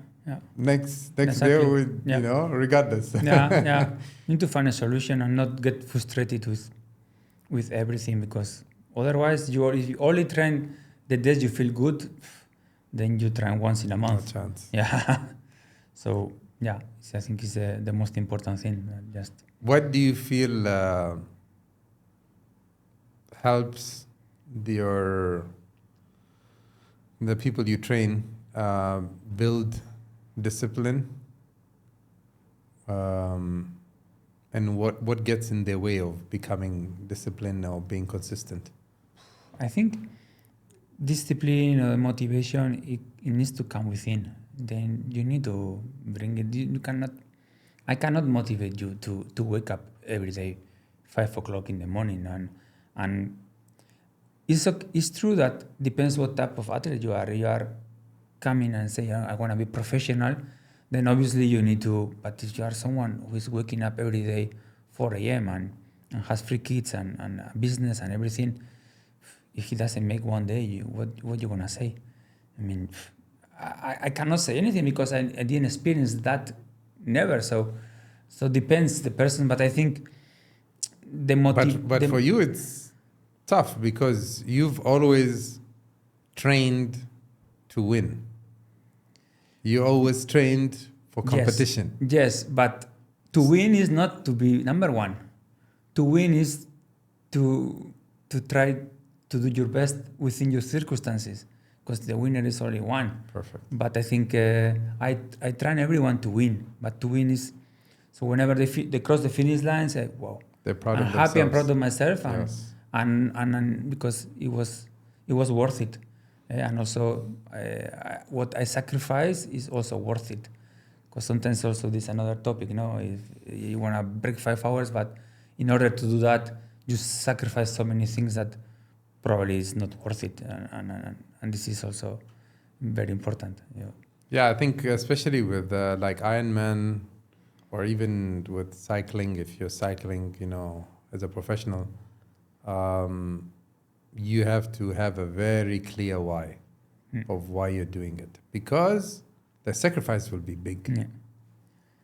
Next Exactly. day, regardless. You need to find a solution and not get frustrated with everything, because otherwise if you only train the days you feel good, then you train once in a month. No chance. Yeah. So I think it's the most important thing. Just. What do you feel helps the people you train build discipline, and what gets in their way of becoming disciplined or being consistent? I think discipline or motivation, it needs to come within. Then you need to bring it. I cannot motivate you to wake up every day 5 o'clock in the morning, and it's true that depends what type of athlete you are. You are coming and say, I want to be professional, then obviously you need to. But if you are someone who is waking up every day 4 a.m. and has 3 kids and a business and everything, if he doesn't make one day, what you gonna say? I mean, I cannot say anything because I didn't experience that, never. So depends the person. But I think the motive. But for you, it's tough because you've always trained to win. You always trained for competition. Yes, but to win is not to be number one. To win is to try to do your best within your circumstances, because the winner is only one. Perfect. But I think I train everyone to win. But to win is, so whenever they cross the finish line, say, wow, they're proud I'm of happy and themselves. proud of myself, Yes. and because it was worth it. And also what I sacrifice is also worth it, because sometimes also this is another topic, if you want to break 5 hours, but in order to do that you sacrifice so many things that probably is not worth it, and this is also very important. Yeah, I think especially with like Ironman, or even with cycling, if you're cycling, as a professional, you have to have a very clear why of why you're doing it, because the sacrifice will be big.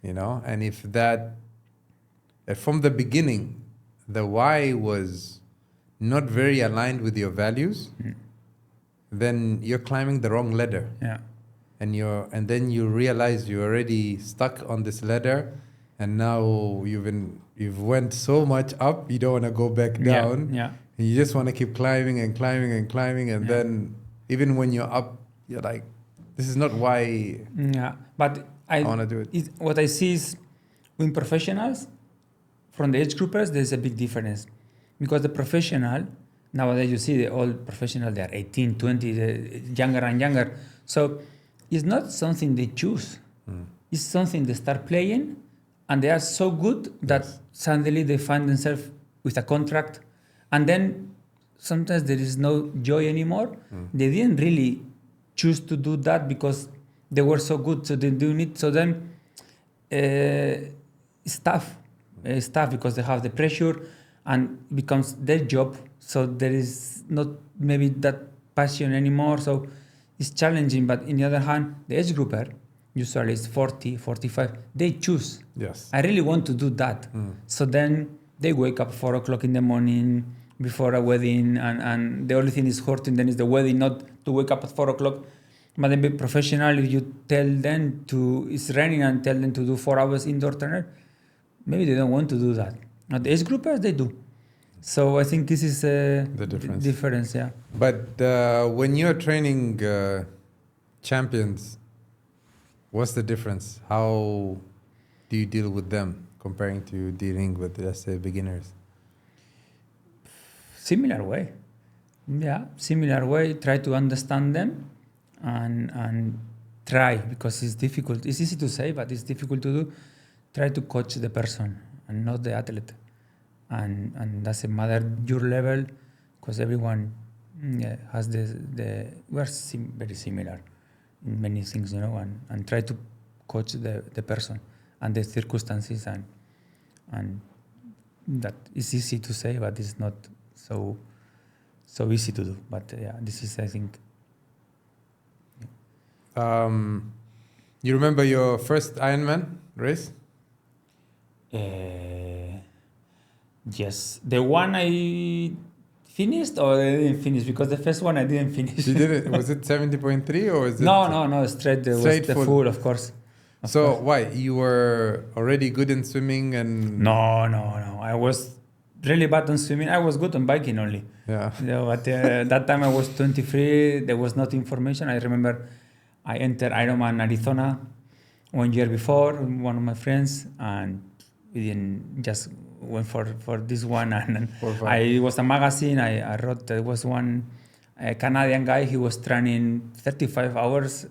And if from the beginning the why was not very aligned with your values, then you're climbing the wrong ladder. And then you realize you're already stuck on this ladder, and now you've went so much up, you don't want to go back down. Yeah. And you just want to keep climbing and climbing and climbing, and then even when you're up, you're like, this is not why but I want to do it. What I see is with professionals, from the age groupers, there's a big difference. Because the professional, nowadays you see all professionals, they are 18, 20, younger and younger. So it's not something they choose. It's something they start playing, and they are so good that suddenly they find themselves with a contract. And then sometimes there is no joy anymore. They didn't really choose to do that because they were so good, so they do it. So then it's tough. It's tough because they have the pressure and it becomes their job. So there is not maybe that passion anymore. So it's challenging. But on the other hand, the age grouper, usually is 40, 45, they choose. Yes. I really want to do that. So then they wake up 4 o'clock in the morning before a wedding, and the only thing is hurting then is the wedding, not to wake up at 4 o'clock. But then be professional, if you tell them it's raining and tell them to do 4 hours indoor trainer, maybe they don't want to do that. But the age groupers, they do. So I think this is the difference, yeah. But when you're training champions, what's the difference? How do you deal with them comparing to dealing with, let's say, beginners? Similar way. Yeah, similar way. Try to understand them and try, because it's difficult. It's easy to say, but it's difficult to do. Try to coach the person and not the athlete. And doesn't matter your level, because everyone has we're very similar in many things, and try to coach the person and the circumstances, and that is easy to say, but it's not so easy to do. But this is, I think. You remember your first Ironman race? Yes, the one I finished or I didn't finish, because the first one I didn't finish. You didn't? Was it 70.3 or is it? No, straight was the full, of course. So why? You were already good in swimming and... No. I was really bad on swimming. I was good on biking only. Yeah. But that time I was 23. There was not information. I remember I entered Ironman Arizona 1 year before with one of my friends, and we didn't just went for this one. And it was a magazine. I wrote, there was one Canadian guy. He was training 35 hours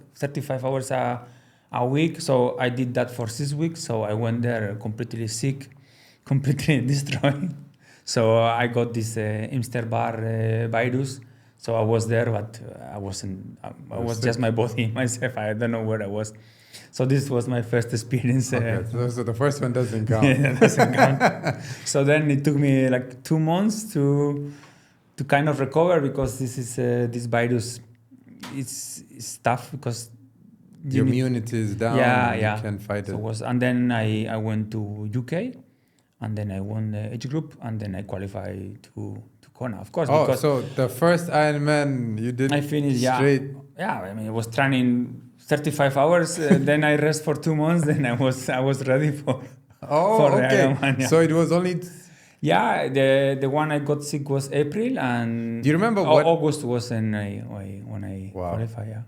a week. So I did that for 6 weeks. So I went there completely sick, completely destroyed. So I got this Bar virus. So I was there, but I wasn't. I was just my body, myself. I don't know where I was. So this was my first experience. Okay, so the first one doesn't count. Yeah, that doesn't count. So then it took me like 2 months to kind of recover, because this virus, it's tough because your immunity is down. Yeah. You can't fight it. And then I went to UK, and then I won the age group, and then I qualified to Kona, of course. Oh, so the first Ironman you did I finished straight. Yeah, I mean, I was training 35 hours. Then I rest for 2 months. Then I was ready for the Ironman. Yeah. So it was only. Yeah, the one I got sick was April, and do you remember what August was when I qualified?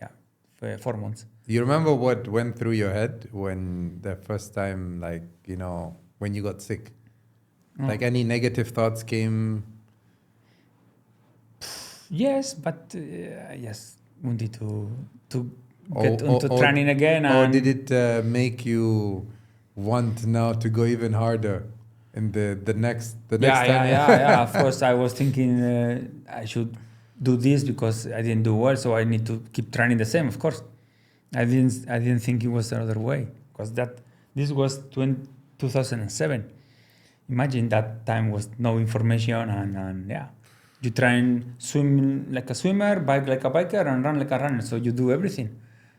Yeah, for 4 months. You remember what went through your head when the first time, when you got sick? Like any negative thoughts came? Yes, but yes, wanted to get into training again. Or did it make you want now to go even harder in the next time? Yeah. Of course, I was thinking I should do this because I didn't do well, so I need to keep training the same. Of course, I didn't think it was another way, because this was 2007. Imagine that time was no information, and you try and swim like a swimmer, bike like a biker, and run like a runner. So you do everything.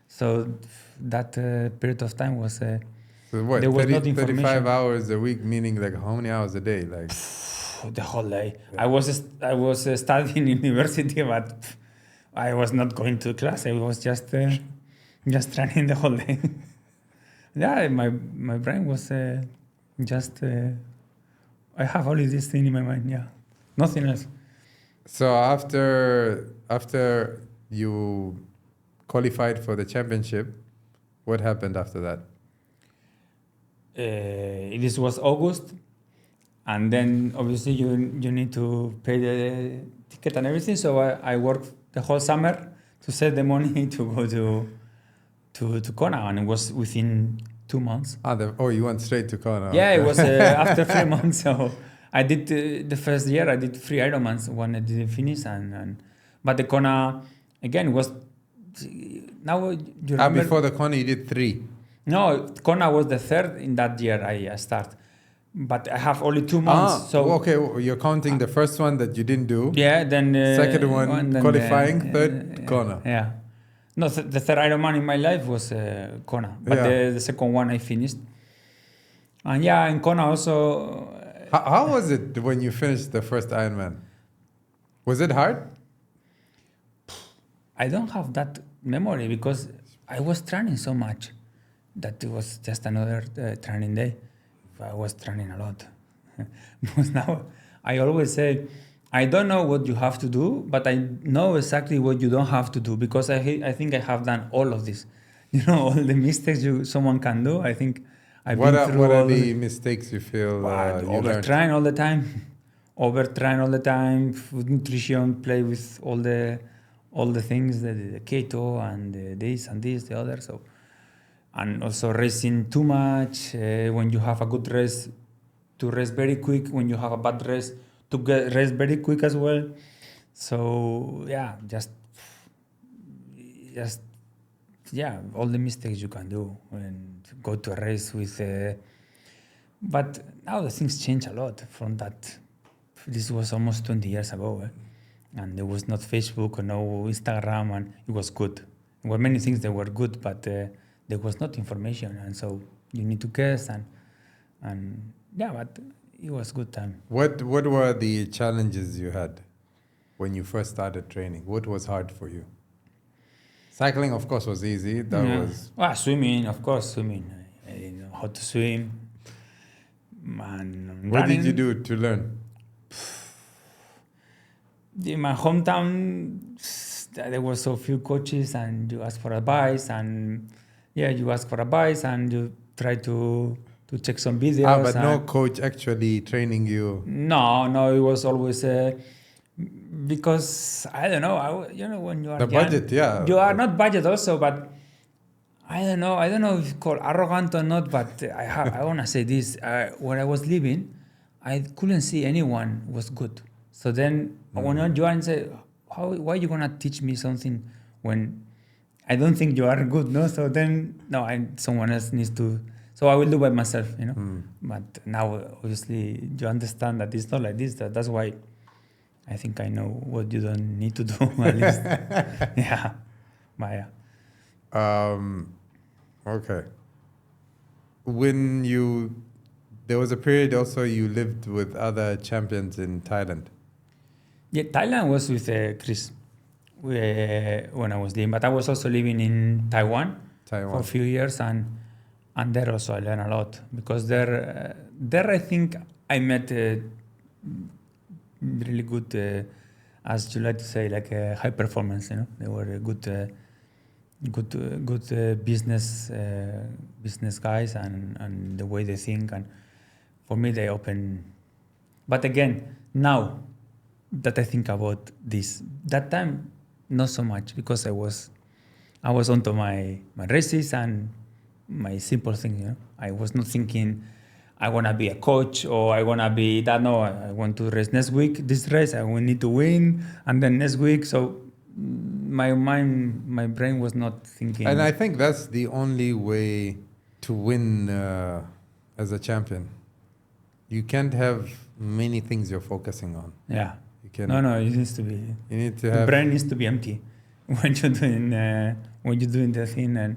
So that period of time was so what, there was 30, not information. 35 hours a week, meaning like how many hours a day? Like the whole day. Yeah. I was studying in university, but I was not going to class. I was just training the whole day. Yeah, my brain was just. I have only this thing in my mind. Yeah, nothing else. So after you qualified for the championship, what happened after that? This was August, and then obviously you need to pay the ticket and everything. So I worked the whole summer to save the money to go to Kona, and it was within 2 months. You went straight to Kona. Yeah, it was after 3 months. So I did the first year. I did 3 Ironmans. One I didn't finish, but the Kona again was now. You remember? Before the Kona, you did 3. No, Kona was the third in that year I start. But I have only 2 months. You're counting the first one that you didn't do. Yeah, then second one qualifying, third Kona. Yeah, no, the third Ironman in my life was Kona, but the second one I finished. And yeah, in Kona also. How was it when you finished the first Ironman? Was it hard? I don't have that memory because I was training so much that it was just another training day. I was training a lot. Because now I always say, I don't know what you have to do, but I know exactly what you don't have to do because I think I have done all of this. You know, all the mistakes someone can do. I think I've been through what are the mistakes you feel you overtrain all the time. Overtrain all the time. Food nutrition, play with all the things, the keto and this and this, the other. So, and also racing too much. When you have a good race, to rest very quick. When you have a bad race, to get rest very quick as well. So yeah, just all the mistakes you can do when you go to a race with. But now the things change a lot from that. This was almost 20 years ago, and there was not Facebook or no Instagram, and it was good. There were many things that were good, but there was not information, and so you need to guess and yeah, but it was good time. What were the challenges you had when you first started training? What was hard for you? Cycling, of course, was easy. Swimming, of course, swimming. I didn't know how to swim. And what did you do to learn? In my hometown, there were so few coaches, and you ask for advice, and you try to check some videos. But no coach actually training you. No, it was always because I don't know. When you are the young, budget, yeah. You are not budget also, but I don't know if it's called arrogant or not. But I want to say this: where I was living, I couldn't see anyone was good. So then when you join and say, why are you gonna teach me something when I don't think you are good? No, so then someone else needs to. So I will do by myself, But now, obviously, you understand that it's not like this. That's why I think I know what you don't need to do, at least. Yeah. But yeah. Okay. There was a period also you lived with other champions in Thailand. Yeah, Thailand was with Chris when I was living, but I was also living in Taiwan for a few years, and there also I learned a lot because there I think I met really good, as you like to say, like high performance. They were good business guys, and the way they think, and for me they open. But again, now that I think about this, that time not so much because I was onto my races and my simple thing, I was not thinking I want to be a coach or I want to be that. No, I want to race next week. This race I will need to win, and then next week. So my brain was not thinking. And I think that's the only way to win as a champion. You can't have many things you're focusing on. Yeah. No, it needs to be. You need to the brain needs to be empty when you're doing the thing. And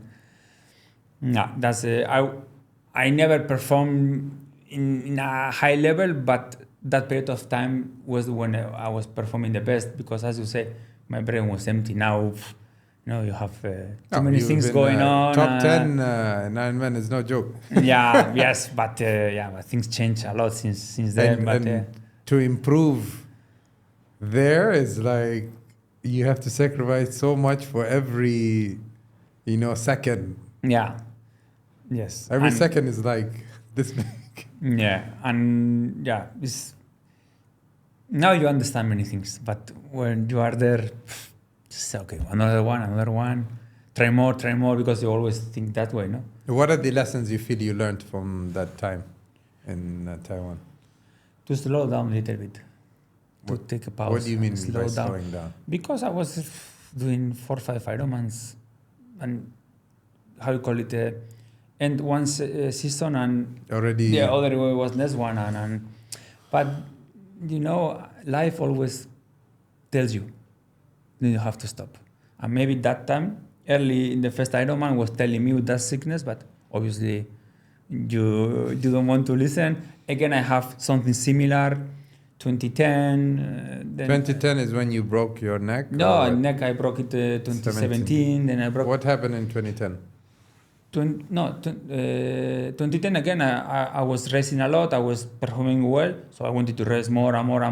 no, that's I never performed in a high level, but that period of time was when I was performing the best because, as you say, my brain was empty. Now You have too many things going on. Top 10 in Ironman is no joke. Yes, but things change a lot since then. And to improve there is like you have to sacrifice so much for every, second. Yeah. Yes. Every second is like this big. Yeah, and now you understand many things, but when you are there, just say, okay, another one, try more, because you always think that way, no? What are the lessons you feel you learned from that time in Taiwan? To slow down a little bit, to take a pause. What do you mean by slowing down? Because I was doing 4 or 5 Ironmans, and how you call it, and one season, and already the other way was next one, but life always tells you have to stop. And maybe that time, early in the first Ironman, was telling me with that sickness, but obviously you don't want to listen. Again, I have something similar. 2010. 2010 is when you broke your neck? No, neck I broke it 2017. Then I broke. What happened in 2010? 2010 again, I was racing a lot. I was performing well, so I wanted to race more and more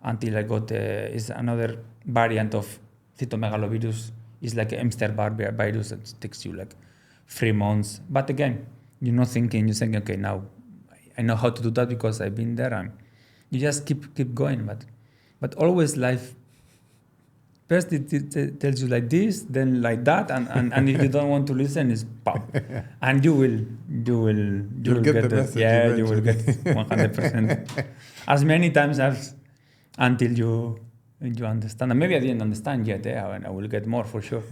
until I got is another variant of cytomegalovirus. It's like an Epstein-Barr virus that takes you like 3 months. But again, you're not thinking. You're thinking, okay, now I know how to do that because I've been there, and you just keep going. But always life. First it tells you like this, then like that, and if you don't want to listen, it's pop. And you will get the message. Yeah, you will get 100%. As many times as until you understand. And maybe I didn't understand yet, and I will get more for sure.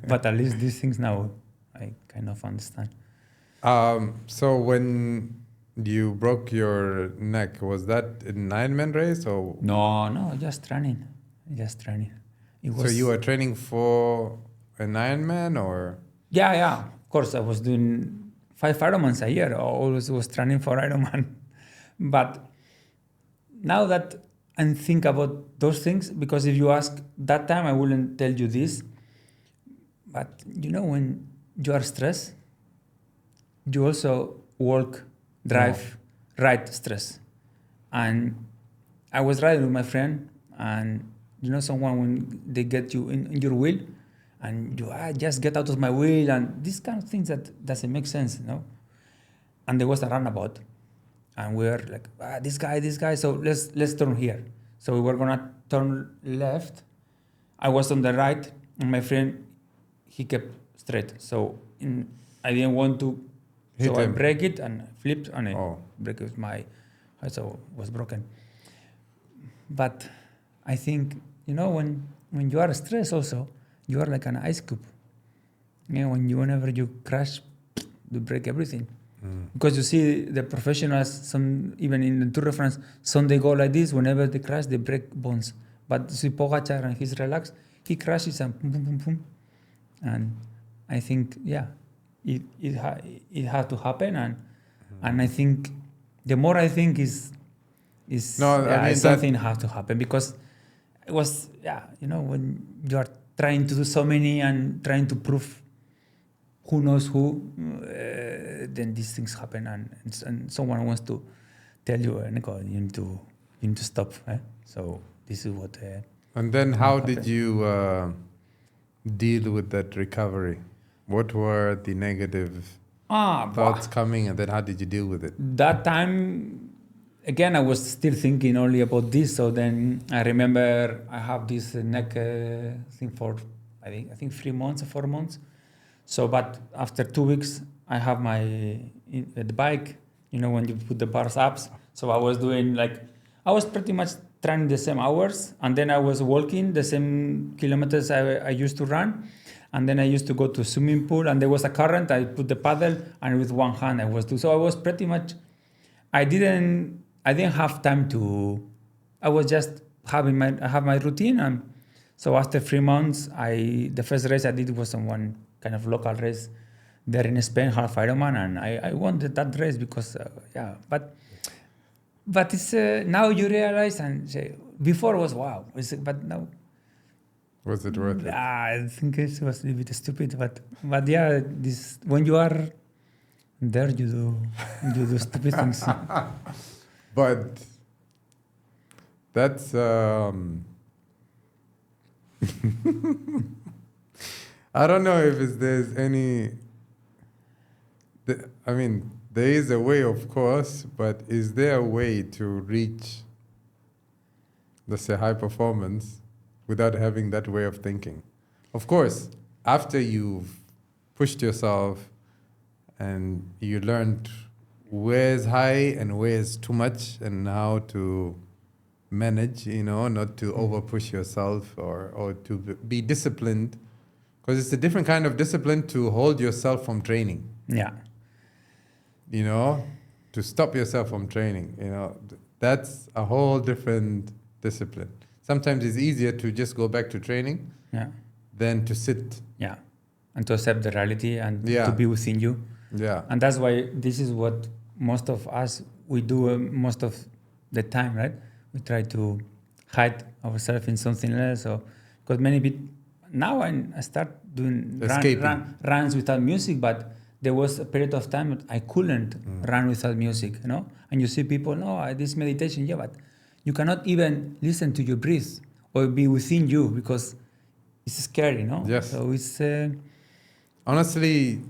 But at least these things now I kind of understand. So when you broke your neck, was that an Ironman race or? No, just running. So you were training for an Ironman or? Yeah. Of course, I was doing 5 Ironmans a year. I always was training for Ironman. But now that I think about those things, because if you ask that time, I wouldn't tell you this. But when you are stressed, you also drive, ride stress. And I was riding with my friend, and someone when they get you in your wheel, and you just get out of my wheel, and these kind of things that doesn't make sense, And there was a runabout, and we were like, this guy. So let's turn here. So we were gonna turn left. I was on the right, and my friend he kept straight. So I didn't want to. Hit him. I break it and flipped, and I break it. So was broken. But I think when you are stressed, also you are like an ice cube. Whenever you crash, you break everything. Because you see the professionals, some even in the Tour de France, some they go like this. Whenever they crash, they break bones. But see Pogacar, and he's relaxed. He crashes and boom, boom, boom, boom. And I think it had to happen, and I think the more I think is something has to happen, because it was when you are trying to do so many and trying to prove who knows who, then these things happen, and someone wants to tell you, Eneko, you need to stop. So this is what. And then how did you deal with that recovery? What were the negative thoughts coming, and then how did you deal with it? That time, again, I was still thinking only about this. So then I remember I have this neck thing for I think 3 months or 4 months. So, but after 2 weeks, I have the bike. When you put the bars up. So I was doing I was pretty much training the same hours, and then I was walking the same kilometers I used to run. And then I used to go to a swimming pool, and there was a current. I put the paddle, and with one hand I was doing. So I was pretty much. I didn't have time to. I was just I have my routine, and so after 3 months, the first race I did was on one kind of local race there in Spain, half Ironman, and I won that race because But it's now you realize and say before was wow, but now. Was it worth it? I think it was a bit stupid, but yeah, this when you are there, you do stupid things. But that's I don't know if there's any. I mean, there is a way, of course, but is there a way to reach, let's say, high performance without having that way of thinking? Of course, after you've pushed yourself and you learned where's high and where's too much and how to manage, not to over push yourself or to be disciplined, because it's a different kind of discipline to hold yourself from training. Yeah. To stop yourself from training, that's a whole different discipline. Sometimes it's easier to just go back to training than to sit. Yeah. And to accept the reality and to be within you. Yeah. And that's why this is what most of us, we do most of the time, right? We try to hide ourselves in something else. Because many people, now I start doing runs without music, but there was a period of time that I couldn't run without music, And you see people, this meditation, but you cannot even listen to your breath or be within you because it's scary, Yes. So it's... honestly,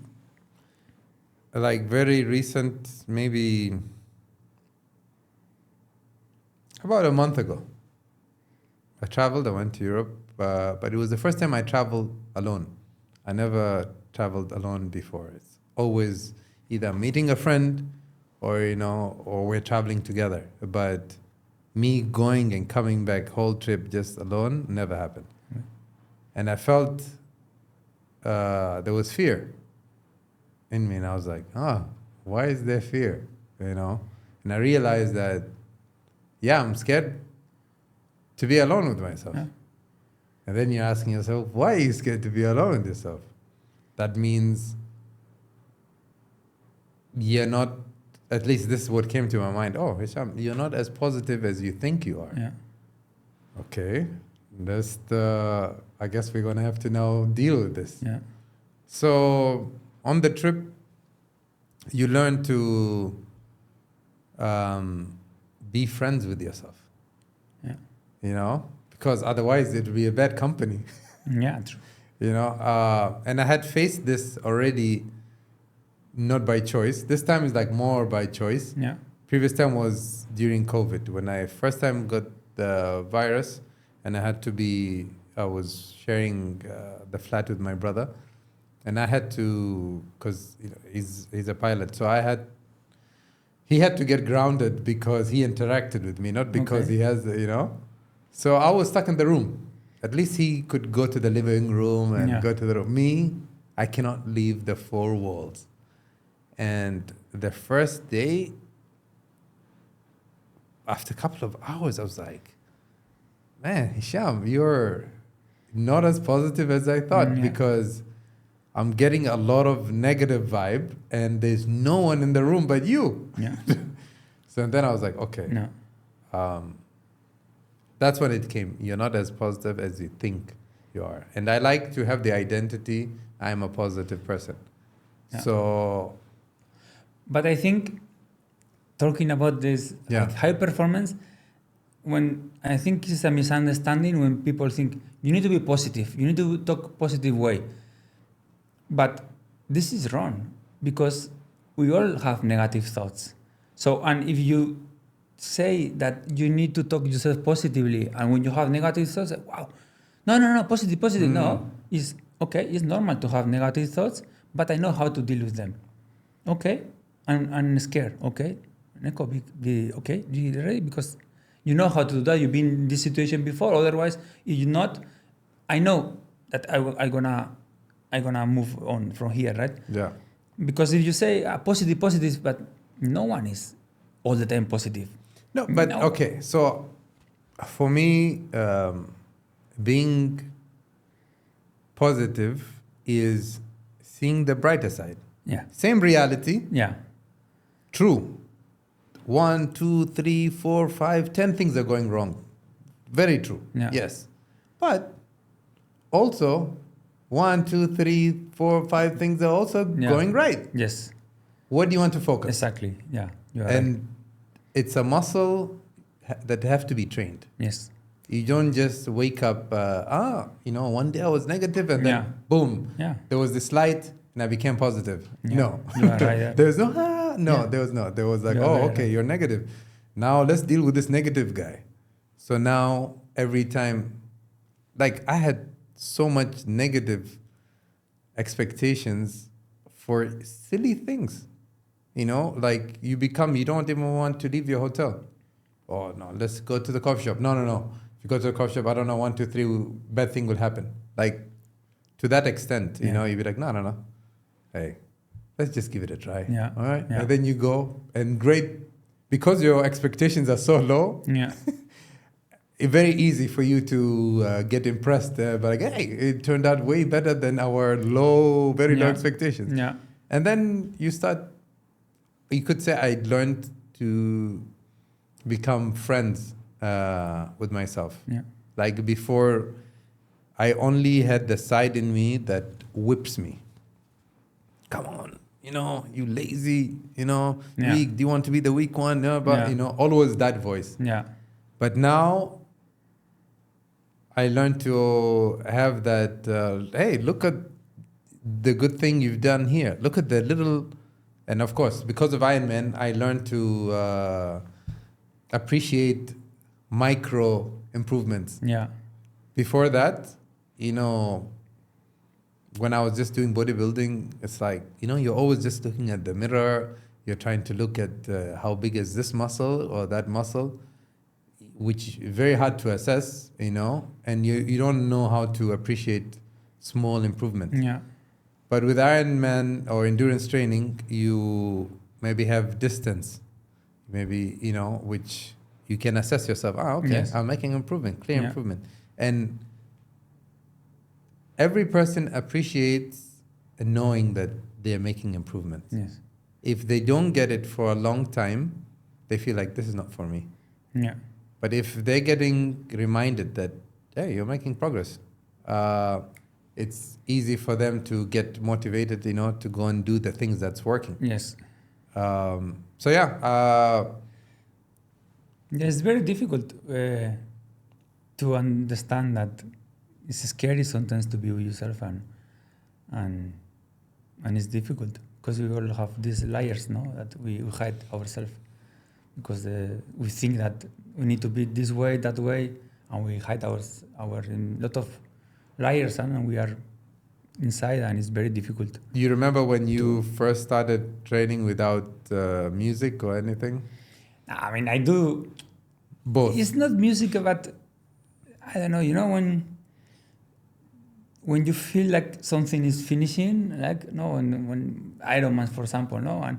like very recent, maybe about a month ago, I traveled, I went to Europe, but it was the first time I traveled alone. I never traveled alone before. It's always either meeting a friend or, or we're traveling together. But me going and coming back whole trip just alone never happened. And I felt there was fear in me. And I was like, why is there fear? And I realized that, I'm scared to be alone with myself. Yeah. And then you're asking yourself, why are you scared to be alone with yourself? That means you're not, at least this is what came to my mind. Oh, Hisham, you're not as positive as you think you are. Yeah. Okay. I guess we're going to have to now deal with this. Yeah. So on the trip, you learn to be friends with yourself. Yeah. Because otherwise it would be a bad company. Yeah, true. And I had faced this already, not by choice. This time is like more by choice. Yeah. Previous time was during COVID, when I first time got the virus, and I was sharing the flat with my brother, and I had to, because he's a pilot, so he had to get grounded because he interacted with me, not because he has, So I was stuck in the room. At least he could go to the living room and go to the room. Me, I cannot leave the four walls. And the first day, after a couple of hours, I was like, man, Hisham, you're not as positive as I thought, because I'm getting a lot of negative vibe and there's no one in the room but you. Yeah. So then I was like, okay. No. That's when it came. You're not as positive as you think you are. And I like to have the identity, I'm a positive person. Yeah. So... But I think, talking about this high performance, when I think it's a misunderstanding when people think, you need to be positive, you need to talk positive way. But this is wrong, because we all have negative thoughts. So, and if you say that you need to talk yourself positively, and when you have negative thoughts, wow, no, positive. No, it's okay. It's normal to have negative thoughts, but I know how to deal with them. Okay, I'm scared. Okay, Eneko, be okay. Be ready, because you know how to do that. You've been in this situation before. Otherwise, if you're not, I know that I'm gonna move on from here, right? Yeah. Because if you say positive, but no one is all the time positive. No, but okay. So for me, being positive is seeing the brighter side. Yeah. Same reality. Yeah. True. 1, 2, 3, 4, 5, 10 things are going wrong. Very true. Yeah. Yes. But also 1, 2, 3, 4, 5 things are also going right. Yes. What do you want to focus? Exactly. Yeah. You are And right. it's a muscle that have to be trained. Yes. You don't just wake up, one day I was negative and then boom, there was this light and I became positive. Yeah. No. You are right. There was no, there was not. There was like, you're negative. Now let's deal with this negative guy. So now every time, like I had so much negative expectations for silly things, like you don't even want to leave your hotel. Oh no, let's go to the coffee shop. No. If you go to the coffee shop, I don't know, 1, 2, 3, bad thing will happen. Like to that extent, you'd be like, no. Hey, let's just give it a try. Yeah. All right. Yeah. And then you go and great, because your expectations are so low. Yeah. It's very easy for you to get impressed. But like, hey, it turned out way better than our very low expectations. Yeah. And then you could say I learned to become friends with myself. Yeah. Like before, I only had the side in me that whips me. Come on, you lazy, weak. Do you want to be the weak one? No, but always that voice. Yeah. But now I learned to have that, hey, look at the good thing you've done here. Look at the little, and of course, because of Ironman, I learned to appreciate micro improvements. Yeah. Before that, when I was just doing bodybuilding, it's like, you're always just looking at the mirror. You're trying to look at how big is this muscle or that muscle, which is very hard to assess, and you don't know how to appreciate small improvements. Yeah. But with Ironman or endurance training, you maybe have distance, which you can assess yourself. Okay, Yes. I'm making improvement, clear improvement. And every person appreciates knowing that they're making improvements. Yes. If they don't get it for a long time, they feel like this is not for me. Yeah. But if they're getting reminded that, hey, you're making progress, it's easy for them to get motivated, to go and do the things that's working. Yes. It's very difficult to understand that it's scary sometimes to be with yourself, and it's difficult because we all have these layers, that we hide ourselves because we think that we need to be this way, that way, and we hide our in lot of layers, and we are inside, and it's very difficult. Do you remember when you first started training without music or anything? I mean, I do. Both. It's not music, but I don't know. When you feel like something is finishing, like when Ironman, for example, and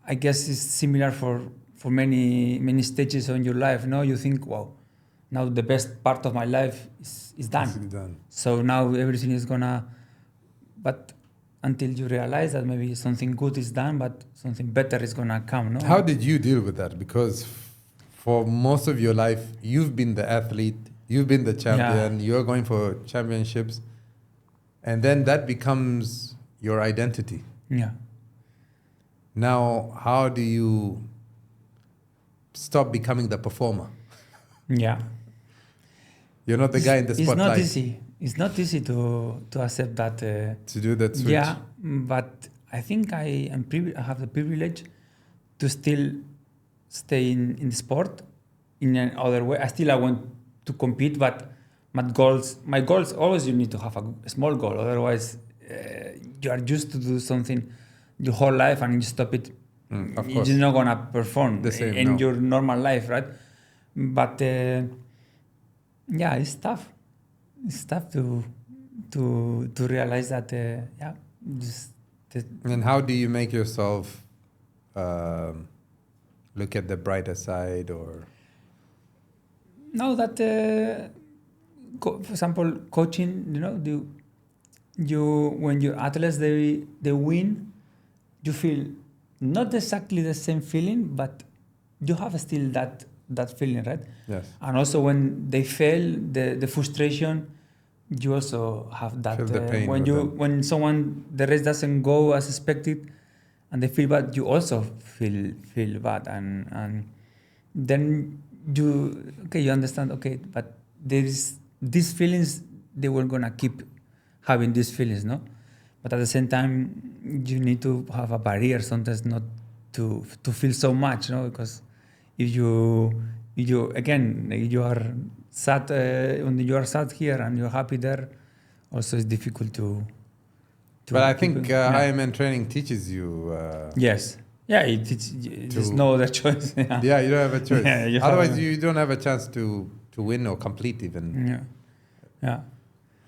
I guess it's similar for many stages in your life. You think, wow, now the best part of my life is done. It's done. So now everything is gonna, but until you realize that maybe something good is done, but something better is gonna come. How did you deal with that? Because for most of your life, you've been the athlete, you've been the champion, you're going for championships, and then that becomes your identity. Yeah. Now, how do you stop becoming the performer? Yeah. You're not the guy in the spotlight. It's not easy. It's not easy to accept that. To do that switch. Yeah, but I think I have the privilege to still stay in the sport in another way. I want to compete, but my goals always, you need to have a small goal. Otherwise, you are used to do something your whole life and you stop it. Of course. You're not gonna perform the same, in your normal life, right? But it's tough. It's tough to realize that. And how do you make yourself look at the brighter side, or? Now that, for example, coaching, when your athletes they win, you feel not exactly the same feeling, but you have still that feeling, right? Yes. And also when they fail, the frustration, you also have that Feel the pain when with you them. when someone the race doesn't go as expected, and they feel bad, you also feel bad, and then you understand, but there is these feelings, they were gonna keep having these feelings, no? But at the same time, you need to have a barrier sometimes, not to feel so much, no? Because if you again, you are sad when you are sad here and you're happy there, also it's difficult to But I keep think it. Yeah. Ironman training teaches you. Yes. Yeah, there's no other choice. Yeah, Yeah, you don't have a choice. Yeah, you Otherwise, have- you don't have a chance to win or complete even. Yeah. Yeah.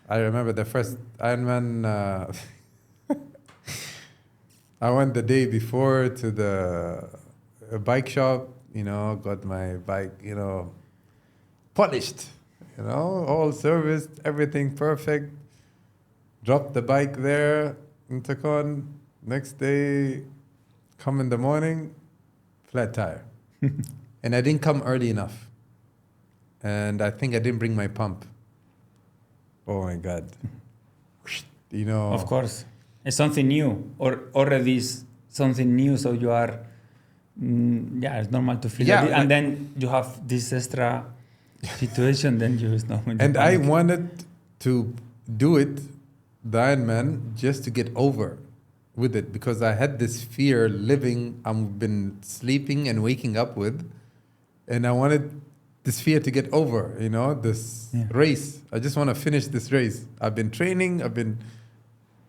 I remember the first Ironman. I went the day before to the bike shop. Got my bike, polished. All serviced, everything perfect. Dropped the bike there in Takon. Next day, come in the morning, flat tire. And I didn't come early enough. And I think I didn't bring my pump. Oh my God. Of course. It's something new, or already is something new, so you are, it's normal to feel Yeah, it. And then you have this extra situation, then you know. And I wanted to do it, the Ironman, just to get over with it, because I had this fear I've been sleeping and waking up with, and I wanted this fear to get over, this race. I just want to finish this race. I've been training,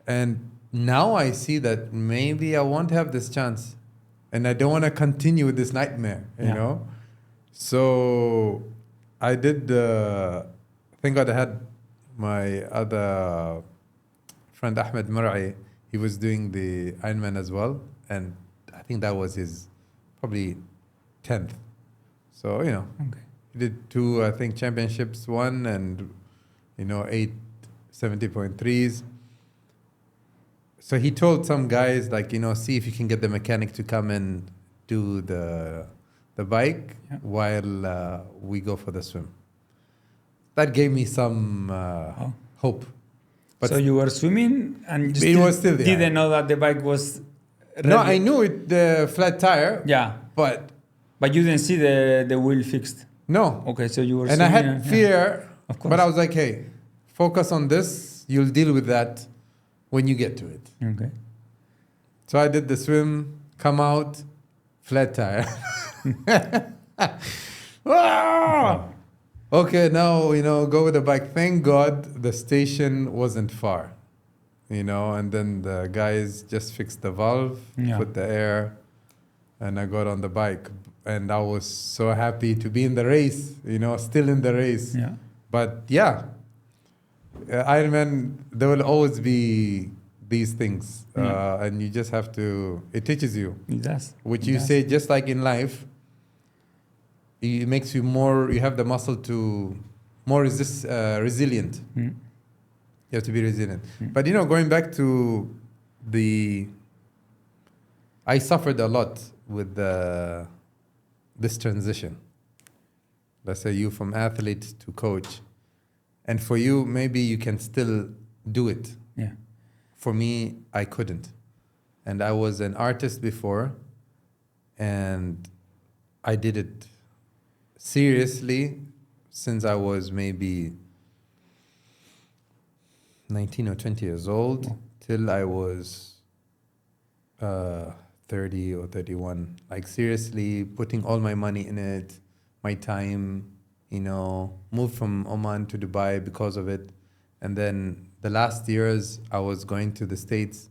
and now I see that maybe I won't have this chance, and I don't want to continue with this nightmare, you know? So I did, thank God I had my other friend Ahmed Mar'i. He was doing the Ironman as well, and I think that was his probably 10th. So, he did 2, I think, championships, 1 and, 8 70.3s. So he told some guys, see if you can get the mechanic to come and do the bike while we go for the swim. That gave me some hope. But so you were swimming and you was still there. Didn't know that the bike was ready. No, I knew it, the flat tire. Yeah. But you didn't see the wheel fixed. No. Okay, so you were and I swimming. had fear, Of course. but I was like, hey, focus on this. You'll deal with that when you get to it. Okay. So I did the swim, come out, flat tire. Ah! Okay, now, go with the bike. Thank God the station wasn't far, and then the guys just fixed the valve, put the air, and I got on the bike. And I was so happy to be in the race, still in the race. Yeah. But Ironman, there will always be these things. And you just have to, it teaches you. It does. Which you say, just like in life, it makes you more, you have the muscle to more resilient. You have to be resilient. But, going back to I suffered a lot with this transition. Let's say you from athlete to coach. And for you, maybe you can still do it. Yeah. For me, I couldn't. And I was an artist before, and I did it seriously since I was maybe 19 or 20 years old till I was 30 or 31. Like seriously putting all my money in it, my time, moved from Oman to Dubai because of it. And then the last years I was going to the States,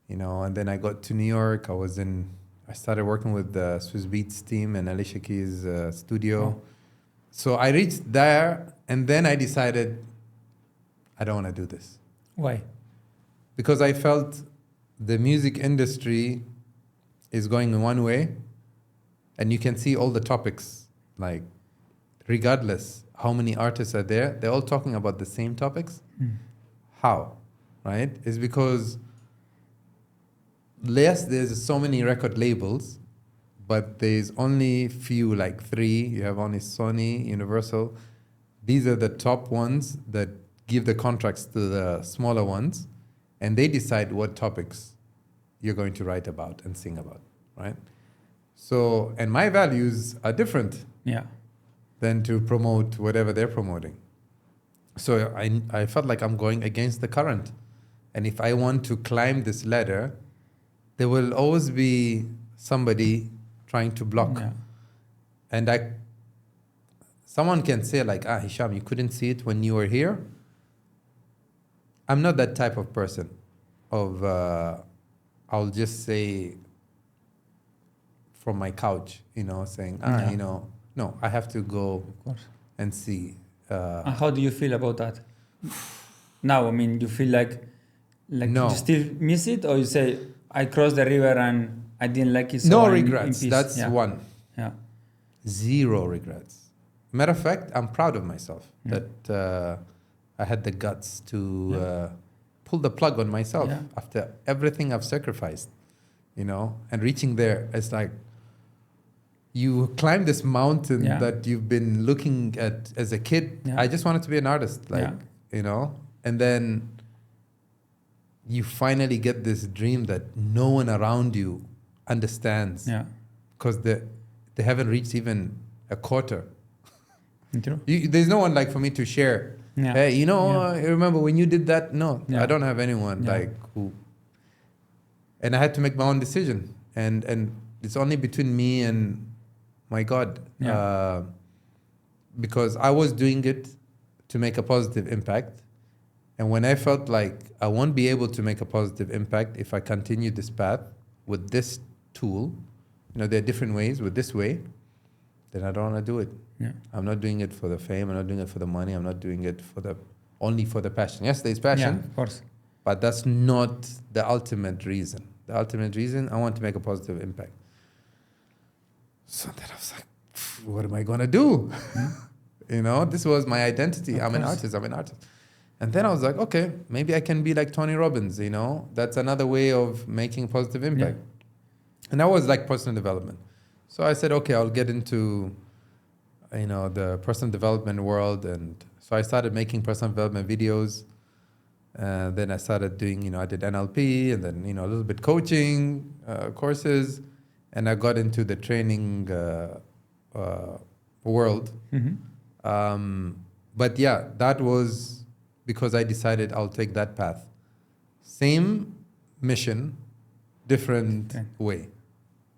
and then I got to New York. I started working with the Swiss Beats team and Ali Shaki's studio. So I reached there, and then I decided I don't want to do this. Why? Because I felt the music industry is going in one way, and you can see all the topics, like regardless how many artists are there, they're all talking about the same topics. How? Right? It's because there's so many record labels, but there's only few, like 3. You have only Sony, Universal. These are the top ones that give the contracts to the smaller ones, and they decide what topics you're going to write about and sing about, right? So, and my values are different than to promote whatever they're promoting. So I felt like I'm going against the current. And if I want to climb this ladder, there will always be somebody trying to block. Yeah. And someone can say like, Hisham, you couldn't see it when you were here. I'm not that type of person I'll just say from my couch, saying, no, I have to go and see. And how do you feel about that? Now, I mean, you feel like no. you still miss it, or you say, I crossed the river and I didn't like it, so no I'm regrets. in peace. That's one. Yeah. Zero regrets. Matter of fact, I'm proud of myself that I had the guts to pull the plug on myself after everything I've sacrificed, and reaching there. It's like you climb this mountain that you've been looking at as a kid. Yeah. I just wanted to be an artist, and then you finally get this dream that no one around you understands because they haven't reached even a quarter. There's no one like for me to share. Hey, remember when you did that? No, I don't have anyone like who. And I had to make my own decision, and it's only between me and my God, because I was doing it to make a positive impact. And when I felt like I won't be able to make a positive impact if I continue this path with this tool, there are different ways with this way, then I don't want to do it. Yeah. I'm not doing it for the fame. I'm not doing it for the money. I'm not doing it only for the passion. Yes, there's passion. Yeah, of course. But that's not the ultimate reason. The ultimate reason, I want to make a positive impact. So then I was like, what am I going to do? This was my identity. I'm an artist. And then I was like, okay, maybe I can be like Tony Robbins, That's another way of making positive impact. Yeah. And that was like personal development. So I said, okay, I'll get into, the personal development world. And so I started making personal development videos. Then I started doing, I did NLP and then, a little bit coaching courses. And I got into the training world. Mm-hmm. But yeah, that was because I decided I'll take that path. Same mission, different way.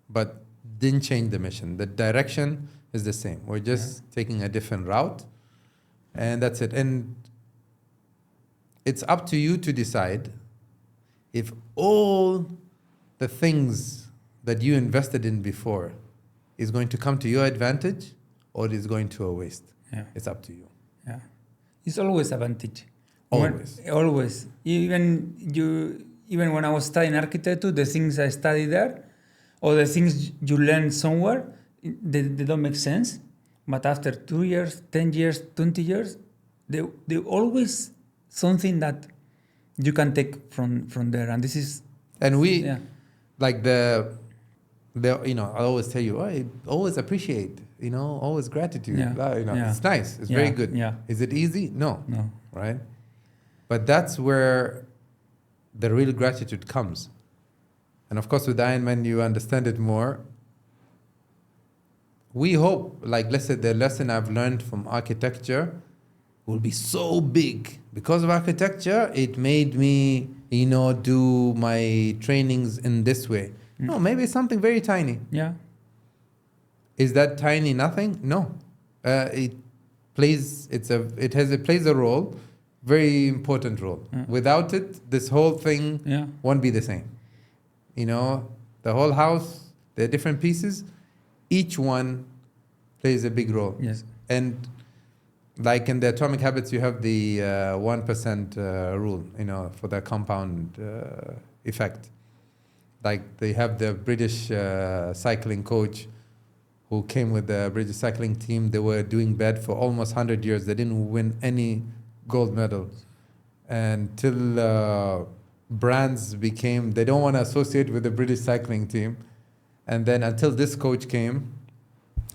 But didn't change the mission. The direction is the same. We're just taking a different route. And that's it. And it's up to you to decide if all the things that you invested in before is going to come to your advantage or it is going to a waste. Yeah. It's up to you. Yeah. It's always advantage. Always. Always. Even when I was studying architecture, the things I studied there, or the things you learn somewhere, they don't make sense. But after 2 years, 10 years, 20 years, they always something that you can take from there. And this is... And like I always tell you, I always appreciate, always gratitude. Yeah. It's nice. It's very good. Yeah. Is it easy? No. Right? But that's where the real gratitude comes. And of course, with Ironman, you understand it more. We hope, like, let's say the lesson I've learned from architecture will be so big. Because of architecture, it made me, do my trainings in this way. No, maybe it's something very tiny. Yeah. Is that tiny nothing? No. It plays a role, very important role. Without it, this whole thing won't be the same. The whole house, there are different pieces. Each one plays a big role. Yes. And like in the Atomic Habits, you have the 1% rule, for the compound effect. Like they have the British cycling coach who came with the British cycling team. They were doing bad for almost 100 years. They didn't win any gold medals until brands they don't want to associate with the British cycling team. And then until this coach came,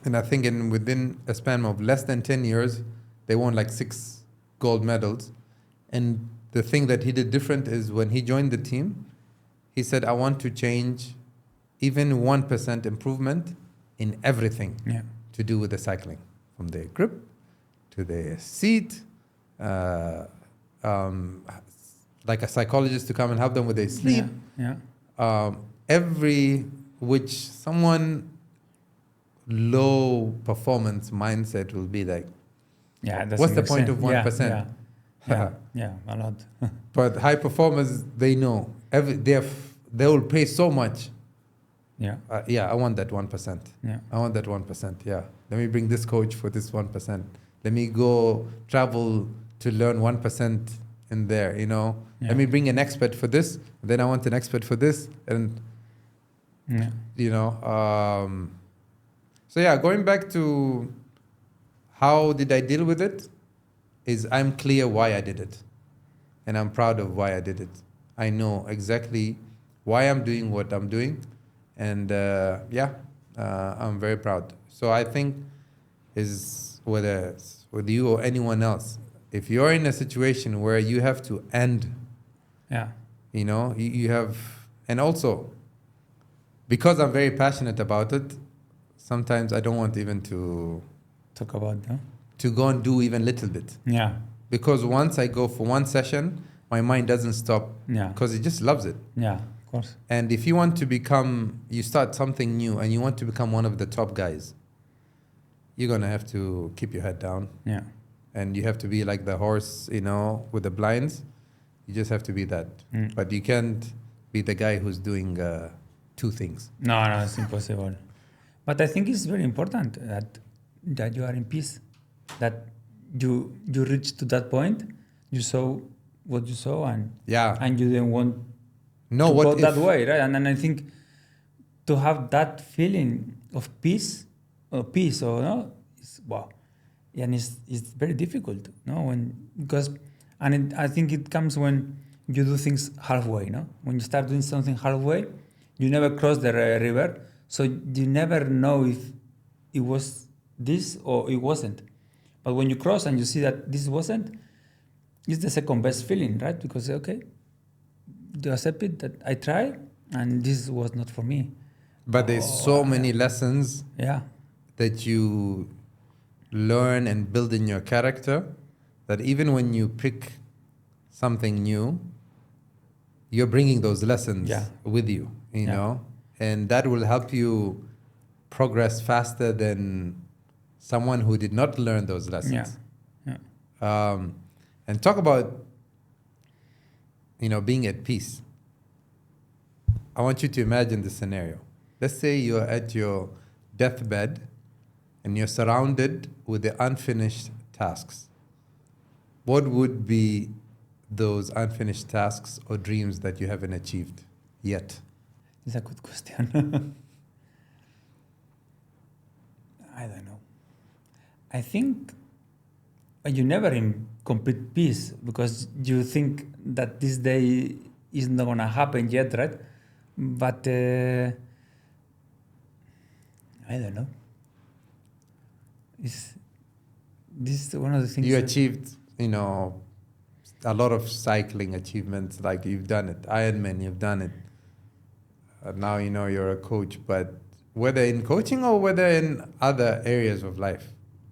and I think within a span of less than 10 years, they won like 6 gold medals. And the thing that he did different is when he joined the team, he said, I want to change even 1% improvement in everything to do with the cycling, from their grip to their seat, like a psychologist to come and help them with their sleep. Every which someone low performance mindset will be like, what's the point of 1%? Yeah, a lot. But high performers, they know they will pay so much. I want that 1%. I want that 1%. Let me bring this coach for this 1%. Let me go travel to learn 1% in there, you know. Let me bring an expert for this. Then I want an expert for this. And, you know. So going back to how did I deal with it is I'm clear why I did it. And I'm proud of why I did it. I know exactly why I'm doing what I'm doing. And I'm very proud. So I think is whether it's with you or anyone else, if you're in a situation where you have to end, you know, you have, and also because I'm very passionate about it, sometimes I don't want even to talk about that. To go and do even a little bit. Because once I go for one session, my mind doesn't stop because it just loves it. Of course. And if you want to you start something new and you want to become one of the top guys, you're going to have to keep your head down. And you have to be like the horse, you know, with the blinds. You just have to be that. But you can't be the guy who's doing two things. No, it's impossible. But I think it's very important that you are in peace, that you reach to that point, you saw what you saw, and you didn't want to go that way, right? And I think to have that feeling of peace, it's wow. And it's very difficult, I think it comes when you do things halfway, When you start doing something halfway, you never cross the river, so you never know if it was this or it wasn't. But when you cross and you see that this wasn't, it's the second best feeling, right? Because okay, you accept it that I tried and this was not for me. But there's so many lessons that you learn and build in your character that even when you pick something new, you're bringing those lessons with you, you know, and that will help you progress faster than someone who did not learn those lessons. And talk about, you know, being at peace. I want you to imagine the scenario. Let's say you're at your deathbed and you're surrounded with the unfinished tasks. What would be those unfinished tasks or dreams that you haven't achieved yet? It's a good question. I don't know. I think you're never in complete peace because you think that this day is not going to happen yet, right? But I don't know. This is one of the things you achieved, you know, a lot of cycling achievements. Like you've done it, Ironman, you've done it. Now you know you're a coach, but whether in coaching or whether in other areas of life,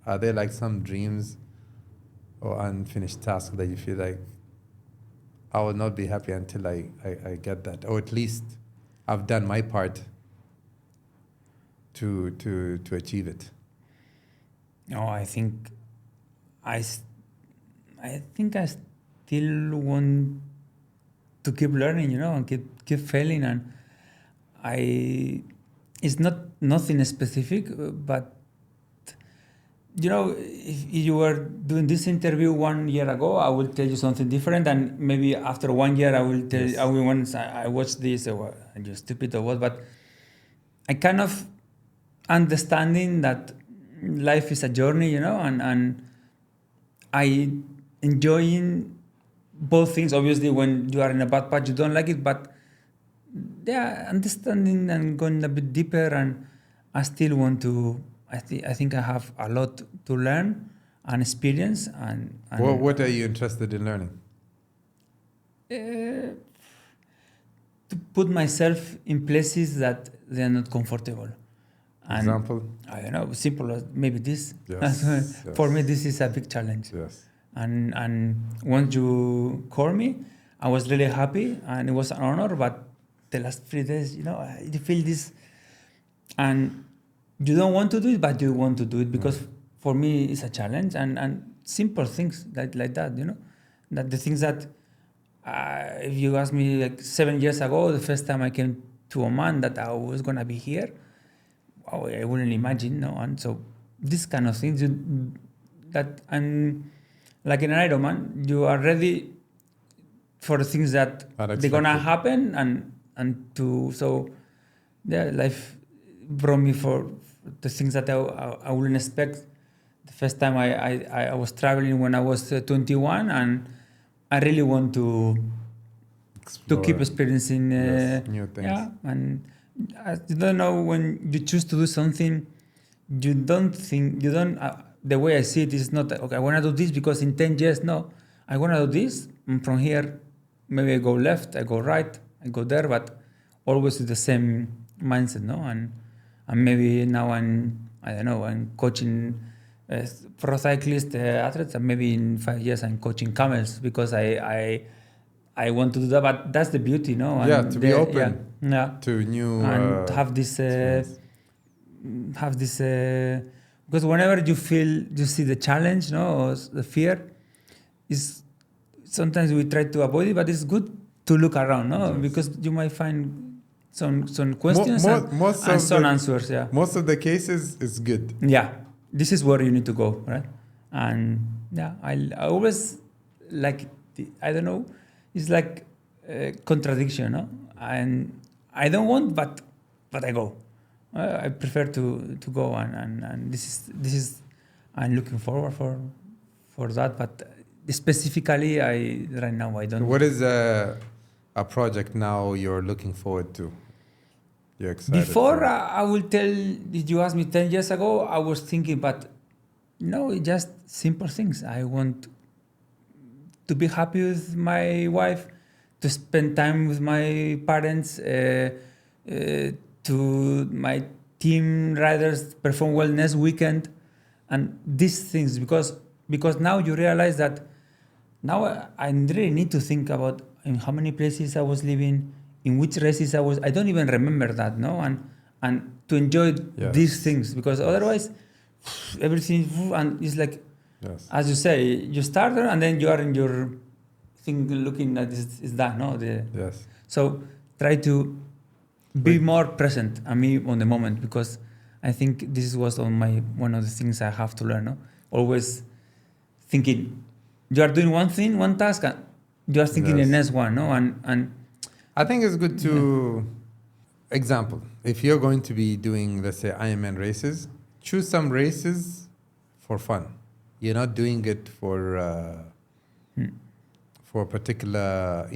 are there like some dreams or unfinished tasks that you feel like I will not be happy until I get that, or at least I've done my part to achieve it? No, I think I still want to keep learning, and keep failing, and it's not nothing specific, but if you were doing this interview 1 year ago, I will tell you something different, and maybe after 1 year I will tell you, once I watched this, or I'm just stupid or what, but I kind of understanding that life is a journey, and I enjoying both things. Obviously, when you are in a bad patch, you don't like it, but understanding and going a bit deeper, and I still want to. I think I have a lot to learn and experience. And what are you interested in learning? to put myself in places that they are not comfortable. And Example? I don't know, simple as maybe this. Yes. For me, this is a big challenge. Yes. And once you called me, I was really happy, and it was an honor. But the last 3 days, you feel this, and you don't want to do it, but you want to do it because for me it's a challenge, and simple things like that, that the things that if you asked me like 7 years ago, the first time I came to Oman, that I was gonna be here, I wouldn't imagine, no. And so this kind of things that, and like in an Ironman, you are ready for the things that they're gonna happen, life brought me for the things that I wouldn't expect. The first time I was traveling when I was 21, and I really want to keep experiencing new things. Yeah, and I don't know, when you choose to do something, you don't. The way I see it is not okay. I want to do this because in 10 years, no, I want to do this, and from here, maybe I go left, I go right, I go there, but always with the same mindset, no, and maybe now I'm coaching pro cyclist athletes, and maybe in 5 years I'm coaching camels because I want to do that. But that's the beauty, no? And to be open to new and have this because whenever you see the challenge, no, or the fear, is sometimes we try to avoid it, but it's good to look around, no, because you might find some questions and some answers. Yeah, most of the cases is good. Yeah, this is where you need to go, right? And yeah, I always like I don't know, it's like a contradiction, no? And I don't want, but I go. I prefer to go, and this is I'm looking forward for that, but specifically right now I don't. What is a project now you're looking forward to? You're excited Before I will tell, did you ask me 10 years ago, I was thinking, but no, it's just simple things. I want to be happy with my wife, to spend time with my parents, to my team riders perform well next weekend, and these things, because now you realize that now I really need to think about in how many places I was living, in which races I was. I don't even remember that, no, and to enjoy these things, because otherwise everything, and it's like, as you say, you start there and then you are in your thing looking at this is that, no, so try to be more present and be on the moment, because I think this was one of the things I have to learn, no? Always thinking you are doing one thing, one task, and you are thinking the next one, no? And I think it's good to example, if you're going to be doing, let's say, Ironman races, choose some races for fun. You're not doing it for a particular,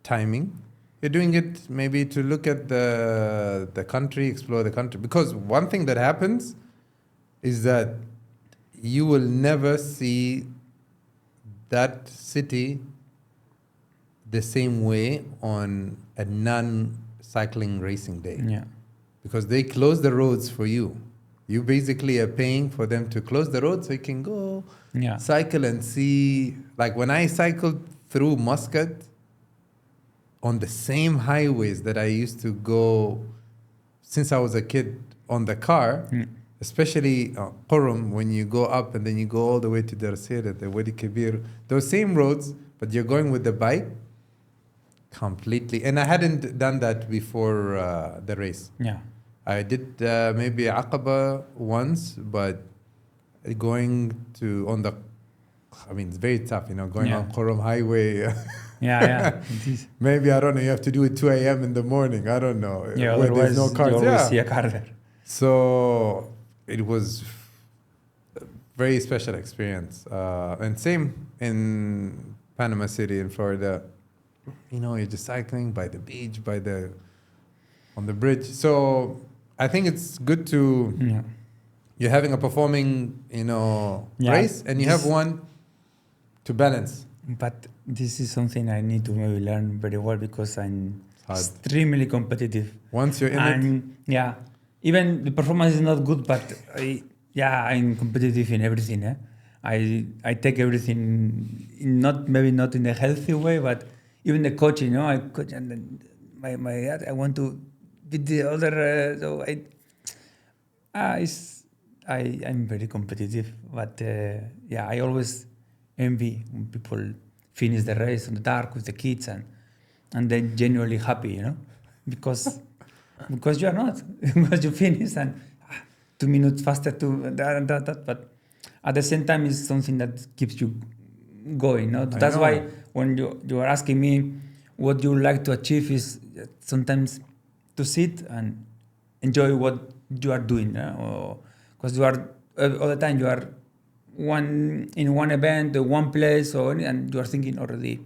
timing. You're doing it maybe to look at the country, explore the country. Because one thing that happens is that you will never see that city the same way on a non-cycling racing day. Yeah. Because they close the roads for you. You basically are paying for them to close the road so you can go cycle and see. Like when I cycled through Muscat on the same highways that I used to go since I was a kid on the car, especially Qurum, when you go up and then you go all the way to Darasir, the Wadi Kabir, those same roads, but you're going with the bike completely. And I hadn't done that before the race. Yeah. I did maybe Aqaba once, but going it's very tough, going on Qurum Highway. Yeah. Maybe, I don't know, you have to do it 2 a.m. in the morning. I don't know. Yeah, where there's no cars. You always see a car there. So it was a very special experience. And same in Panama City in Florida. You're just cycling by the beach, on the bridge. So I think it's good to, you're having a performing, race, and you have one to balance. But this is something I need to maybe learn very well because I'm hard. extremely competitive. Once you're in it, Yeah, even the performance is not good, but I'm competitive in everything. I take everything maybe not in a healthy way, but even the coaching, I coach and then I want to beat the other. So I'm very competitive, but I always envy when people finish the race in the dark with the kids and they're genuinely happy, because you are not, because you finish and 2 minutes faster to that, but at the same time it's something that keeps you going. That's why when you are asking me what you would like to achieve is sometimes to sit and enjoy what you are doing, because you are all the time you are in one event, one place, and you are thinking already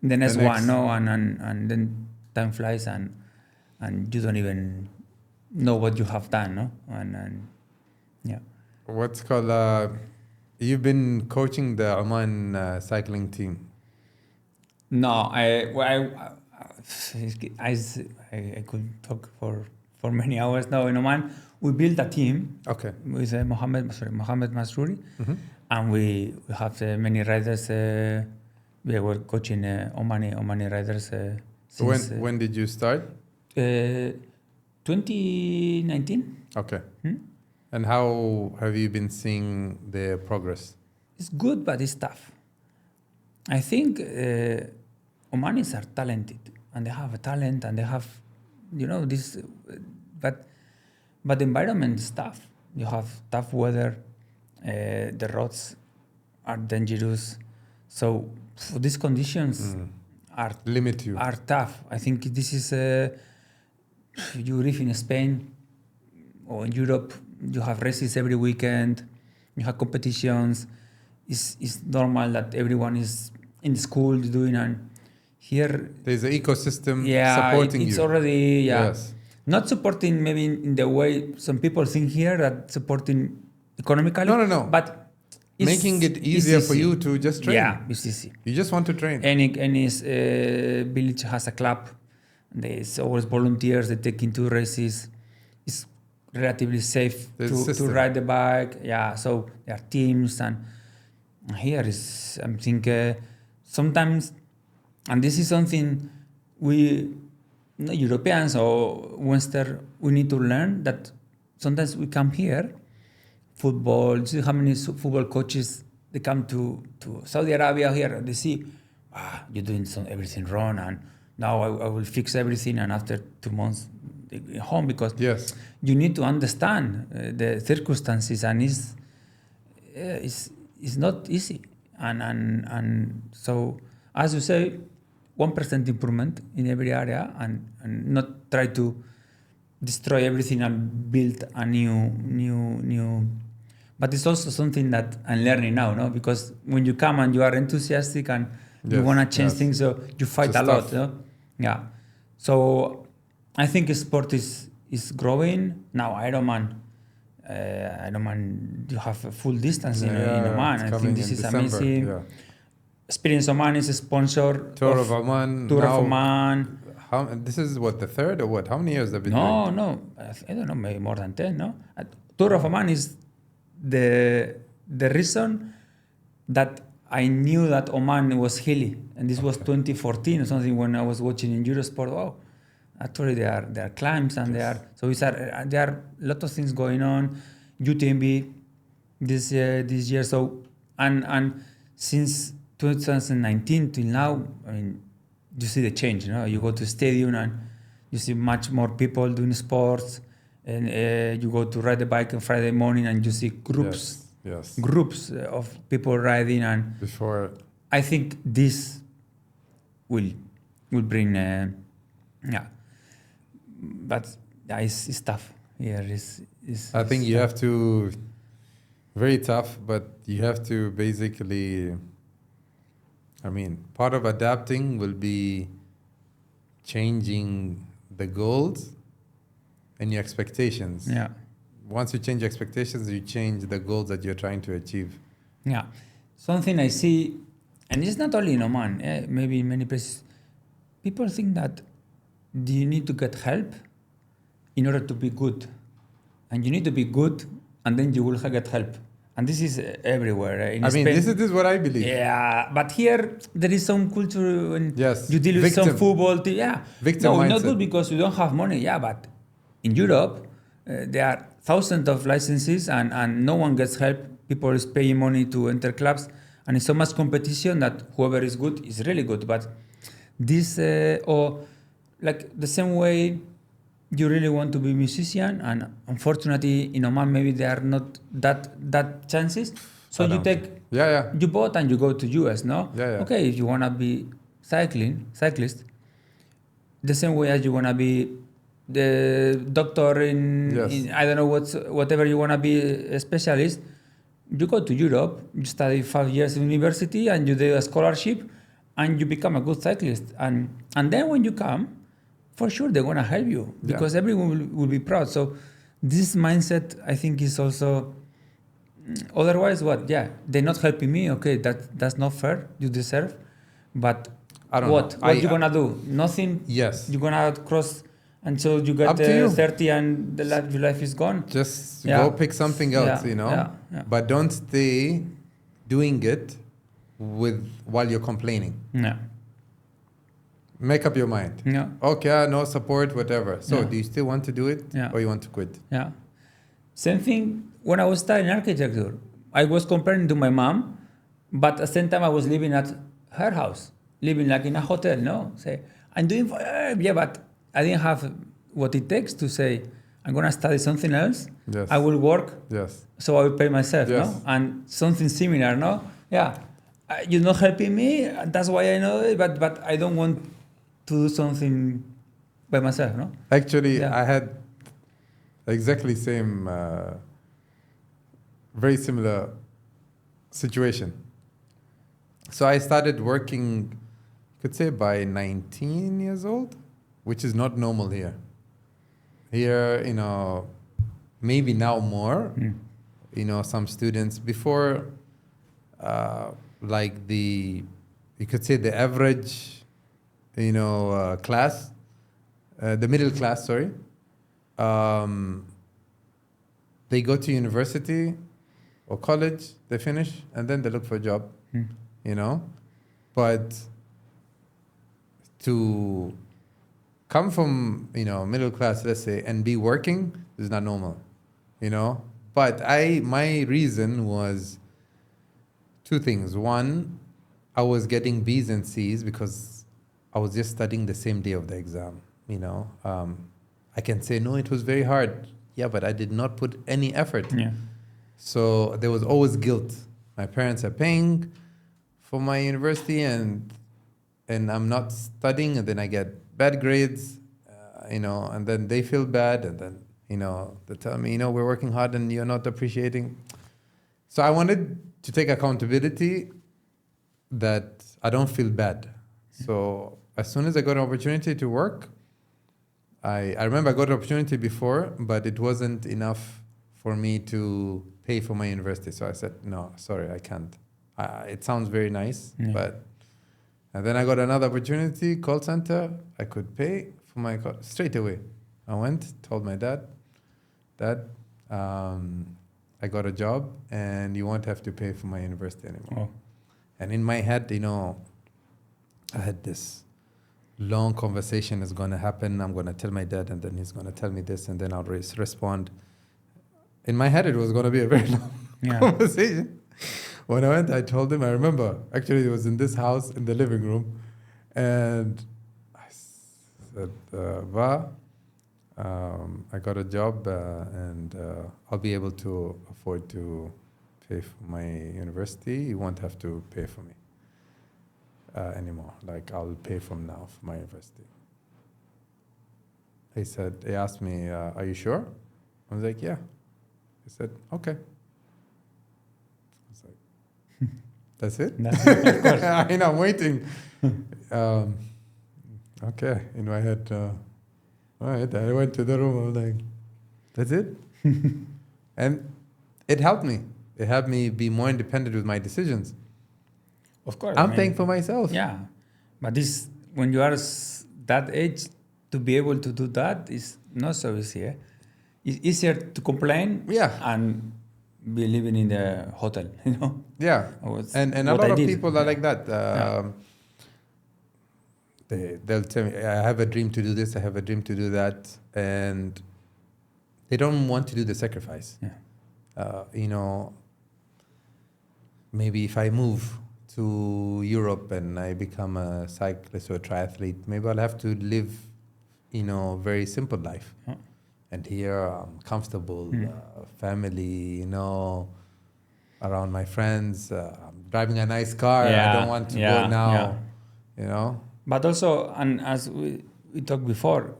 the next one, and then time flies and you don't even know what you have done, and yeah. what's called, you've been coaching the Oman cycling team. No, I could talk for many hours now. In Oman, we built a team. Okay. With Mohammed Masrouri, and we have many riders. We were coaching Omani riders. Since, when did you start? 2019. Okay. And how have you been seeing the progress? It's good, but it's tough. I think Omanis are talented, and they have a talent, and they have, this, but the environment is tough. You have tough weather. The roads are dangerous. So for these conditions are tough. I think this is you live in Spain or in Europe. You have races every weekend. You have competitions. It's normal that everyone is in school doing, and here there's an ecosystem supporting it's you. Already Yes. Not supporting maybe in the way some people think here, that supporting economically. No. But making it easier for you to just train. Yeah, it's easy. You just want to train. Any village has a club. There's always volunteers. They take into races. It's relatively safe to ride the bike. Yeah, so there are teams, and here is I think sometimes, and this is something we Europeans or Western, we need to learn, that sometimes we come here, football, you see how many football coaches, they come to Saudi Arabia here, they see, you're doing everything wrong, and now I will fix everything, and after 2 months, they go home, because you need to understand the circumstances, and it's not easy. And so, as you say, 1% improvement in every area, and not try to destroy everything and build a new. But it's also something that I'm learning now, no? Because when you come and you are enthusiastic and you want to change things, so you fight a lot, no? Yeah. So I think sport is growing now. Ironman, you have a full distance in Oman. I think this is December, amazing. Yeah. Experience Oman is a sponsor. Tour of Oman. This is what, the third or what? How many years have been doing? No. I don't know, maybe more than 10, no? Tour of Oman is the reason that I knew that Oman was hilly. And this was 2014 or something, when I was watching in Eurosport. Oh, actually there are climbs, and there are a lot of things going on. UTMB this year. So, and since 2019 till now, I mean, you see the change. You go to stadium and you see much more people doing sports, and you go to ride the bike on Friday morning and you see groups of people riding. And I think this will bring, but it's tough. I think you have to, very tough, but you have to basically. I mean, part of adapting will be changing the goals and your expectations. Yeah. Once you change expectations, you change the goals that you're trying to achieve. Yeah. Something I see And it's not only in Oman, maybe in many places. People think that you need to get help in order to be good. And you need to be good, and then you will get help. And this is everywhere. In Spain, this is what I believe. Yeah, but here there is some culture when Yes. you deal with some football. Victim mindset. Not good because you don't have money. Yeah, but in Europe, there are thousands of licenses and no one gets help. People is paying money to enter clubs, and it's so much competition that whoever is good is really good. But this, or like the same way you really want to be a musician, and unfortunately in Oman maybe there are not that chances. So you take you bought and you go to US, no? Okay, if you wanna be cyclist, the same way as you wanna be the doctor in I don't know whatever you wanna be a specialist, you go to Europe, you study 5 years in university, and you do a scholarship, and you become a good cyclist, and then when you come, for sure they're gonna help you because everyone will be proud. So this mindset, I think, is also. Otherwise, what? Yeah, they're not helping me. Okay, that's not fair. You deserve, but I don't know. What you gonna do? Nothing. Yes. You're gonna cross until you get 30 and your life is gone. Just go pick something else, Yeah. But don't stay doing it while you're complaining. Yeah. Make up your mind. Yeah. Okay, no support, whatever. So do you still want to do it or you want to quit? Yeah. Same thing when I was studying architecture. I was comparing to my mom, but at the same time I was living at her house, living like in a hotel, no? Say, I'm doing for her. Yeah, but I didn't have what it takes to say, I'm going to study something else. Yes. I will work. Yes. So I will pay myself, no? And something similar, no? Yeah. You're not helping me. That's why I know it, but I don't want to do something by myself, no? Actually, I had exactly same, very similar situation. So I started working, you could say by 19 years old, which is not normal here. Here, maybe now more, some students before, you could say the average, class, the middle class, sorry, they go to university or college, they finish, and then they look for a job, But to come from, middle class, let's say, and be working is not normal, But my reason was two things. One, I was getting B's and C's because I was just studying the same day of the exam, I can say, no, it was very hard. Yeah, but I did not put any effort. Yeah. So there was always guilt. My parents are paying for my university and I'm not studying, and then I get bad grades, and then they feel bad, and then, they tell me, we're working hard and you're not appreciating. So I wanted to take accountability that I don't feel bad. So as soon as I got an opportunity to work, I remember I got an opportunity before, but it wasn't enough for me to pay for my university. So I said, no, sorry, I can't. It sounds very nice, and then I got another opportunity, call center. I could pay for my call straight away. I went, told my dad, I got a job and you won't have to pay for my university anymore. Oh. And in my head, I had this long conversation is going to happen. I'm going to tell my dad, and then he's going to tell me this, and then I'll respond. In my head, it was going to be a very long conversation. When I went, I told him, I remember, actually it was in this house, in the living room, and I said, I got a job and I'll be able to afford to pay for my university. You won't have to pay for me anymore. Like, I'll pay from now for my university. He asked me, are you sure? I was like, yeah. He said, okay. I was like, that's it? That's it, of course. I'm waiting. Okay, in my head, all right, I went to the room, I was like, that's it? And it helped me. It helped me be more independent with my decisions. Of course. I'm paying for myself. Yeah. But this, when you are that age, to be able to do that is not so easy. Eh? It's easier to complain and be living in the hotel, you know? Yeah. And a lot of people are like that. They'll tell me, I have a dream to do this, I have a dream to do that. And they don't want to do the sacrifice. Yeah. You know, maybe if I move to Europe and I become a cyclist or a triathlete, maybe I'll have to live, you know, very simple life. Yeah. And here I'm comfortable, family, you know, around my friends. I'm driving a nice car. I don't want to go now, you know. But also, and as we talked before,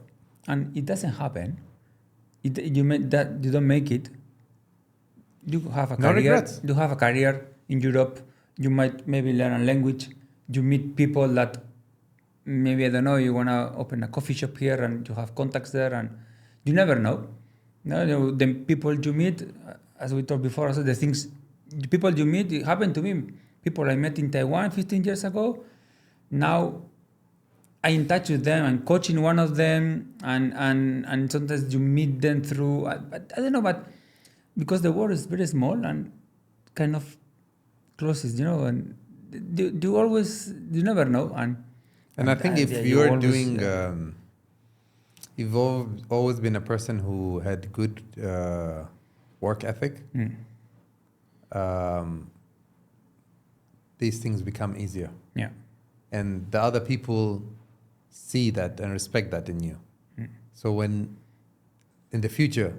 and it doesn't happen. You don't make it. You have a career. Regrets. You have a career in Europe. You might maybe learn a language. You meet people that maybe, I don't know, you want to open a coffee shop here and you have contacts there, and you never know. No, the people you meet, as we talked before, also the people you meet, it happened to me. People I met in Taiwan 15 years ago, now I'm in touch with them, I'm coaching one of them, and sometimes you meet them through, I don't know, but because the world is very small and kind of closes, you know, and you never know. And I think if you're doing, you've always been a person who had good work ethic, these things become easier. Yeah. And the other people see that and respect that in you. So when in the future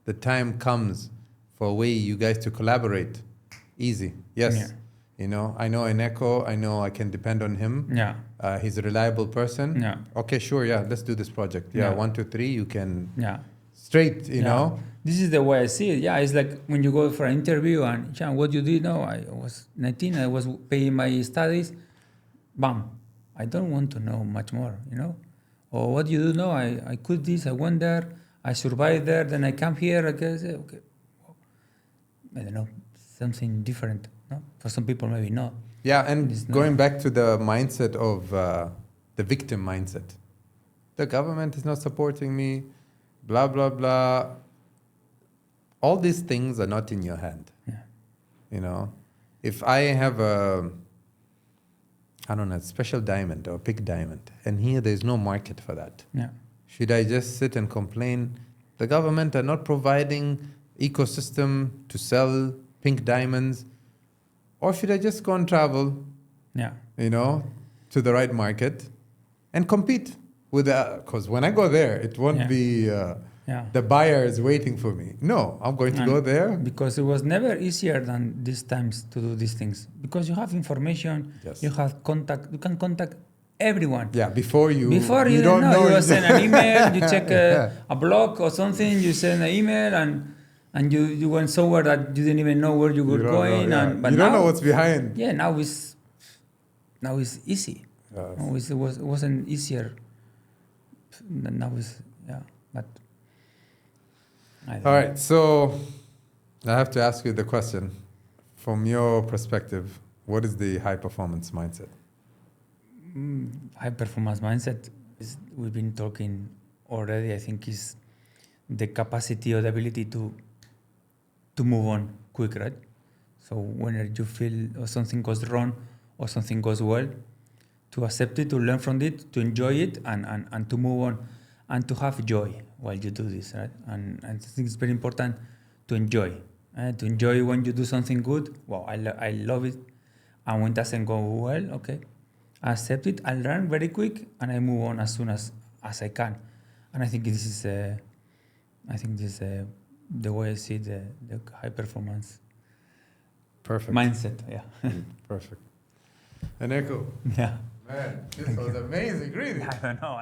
the time comes for a way you guys to collaborate, easy. Yes. Yeah. You know Eneko, I know I can depend on him. Yeah. He's a reliable person. Yeah. Okay, sure, yeah, let's do this project. Yeah, 1, 2, 3, you can straight, you know. This is the way I see it. Yeah, it's like when you go for an interview and, what you did? No, I was 19, I was paying my studies. Bam. I don't want to know much more, you know. Or what you do? No, I could this, I went there, I survived there, then I come here, I guess, okay. I don't know, something different. No? For some people, maybe not. Yeah, and going back to the mindset of the victim mindset. The government is not supporting me, blah, blah, blah. All these things are not in your hand. Yeah. You know, if I have a special diamond or pink diamond, and here there's no market for that. Yeah. Should I just sit and complain? The government are not providing ecosystem to sell pink diamonds. Or should I just go and travel, you know, to the right market and compete with because when I go there, it won't be the buyer is waiting for me. No, I'm going to go there. Because it was never easier than these times to do these things. Because you have information, you have contact, you can contact everyone. Yeah, before you don't know. You send an email, you check a blog or something, you send an email and you went somewhere that you didn't even know where you were going. But you don't know what's behind. Yeah, now it's easy. Yes. It wasn't easier. Now it's, but... All right, so I have to ask you the question. From your perspective, what is the high-performance mindset? High-performance mindset, we've been talking already, I think, is the capacity or the ability to move on quick, right? So whenever you feel or something goes wrong or something goes well, to accept it, to learn from it, to enjoy it, and to move on, and to have joy while you do this, right? And I think it's very important to enjoy. To enjoy when you do something good. Wow, I love it. And when it doesn't go well, okay, I accept it, I learn very quick, and I move on as soon as I can. And I think this is the way I see the high performance. Perfect. Mindset, yeah. Perfect. Eneko. Yeah. Man, this was amazing, really. I don't know.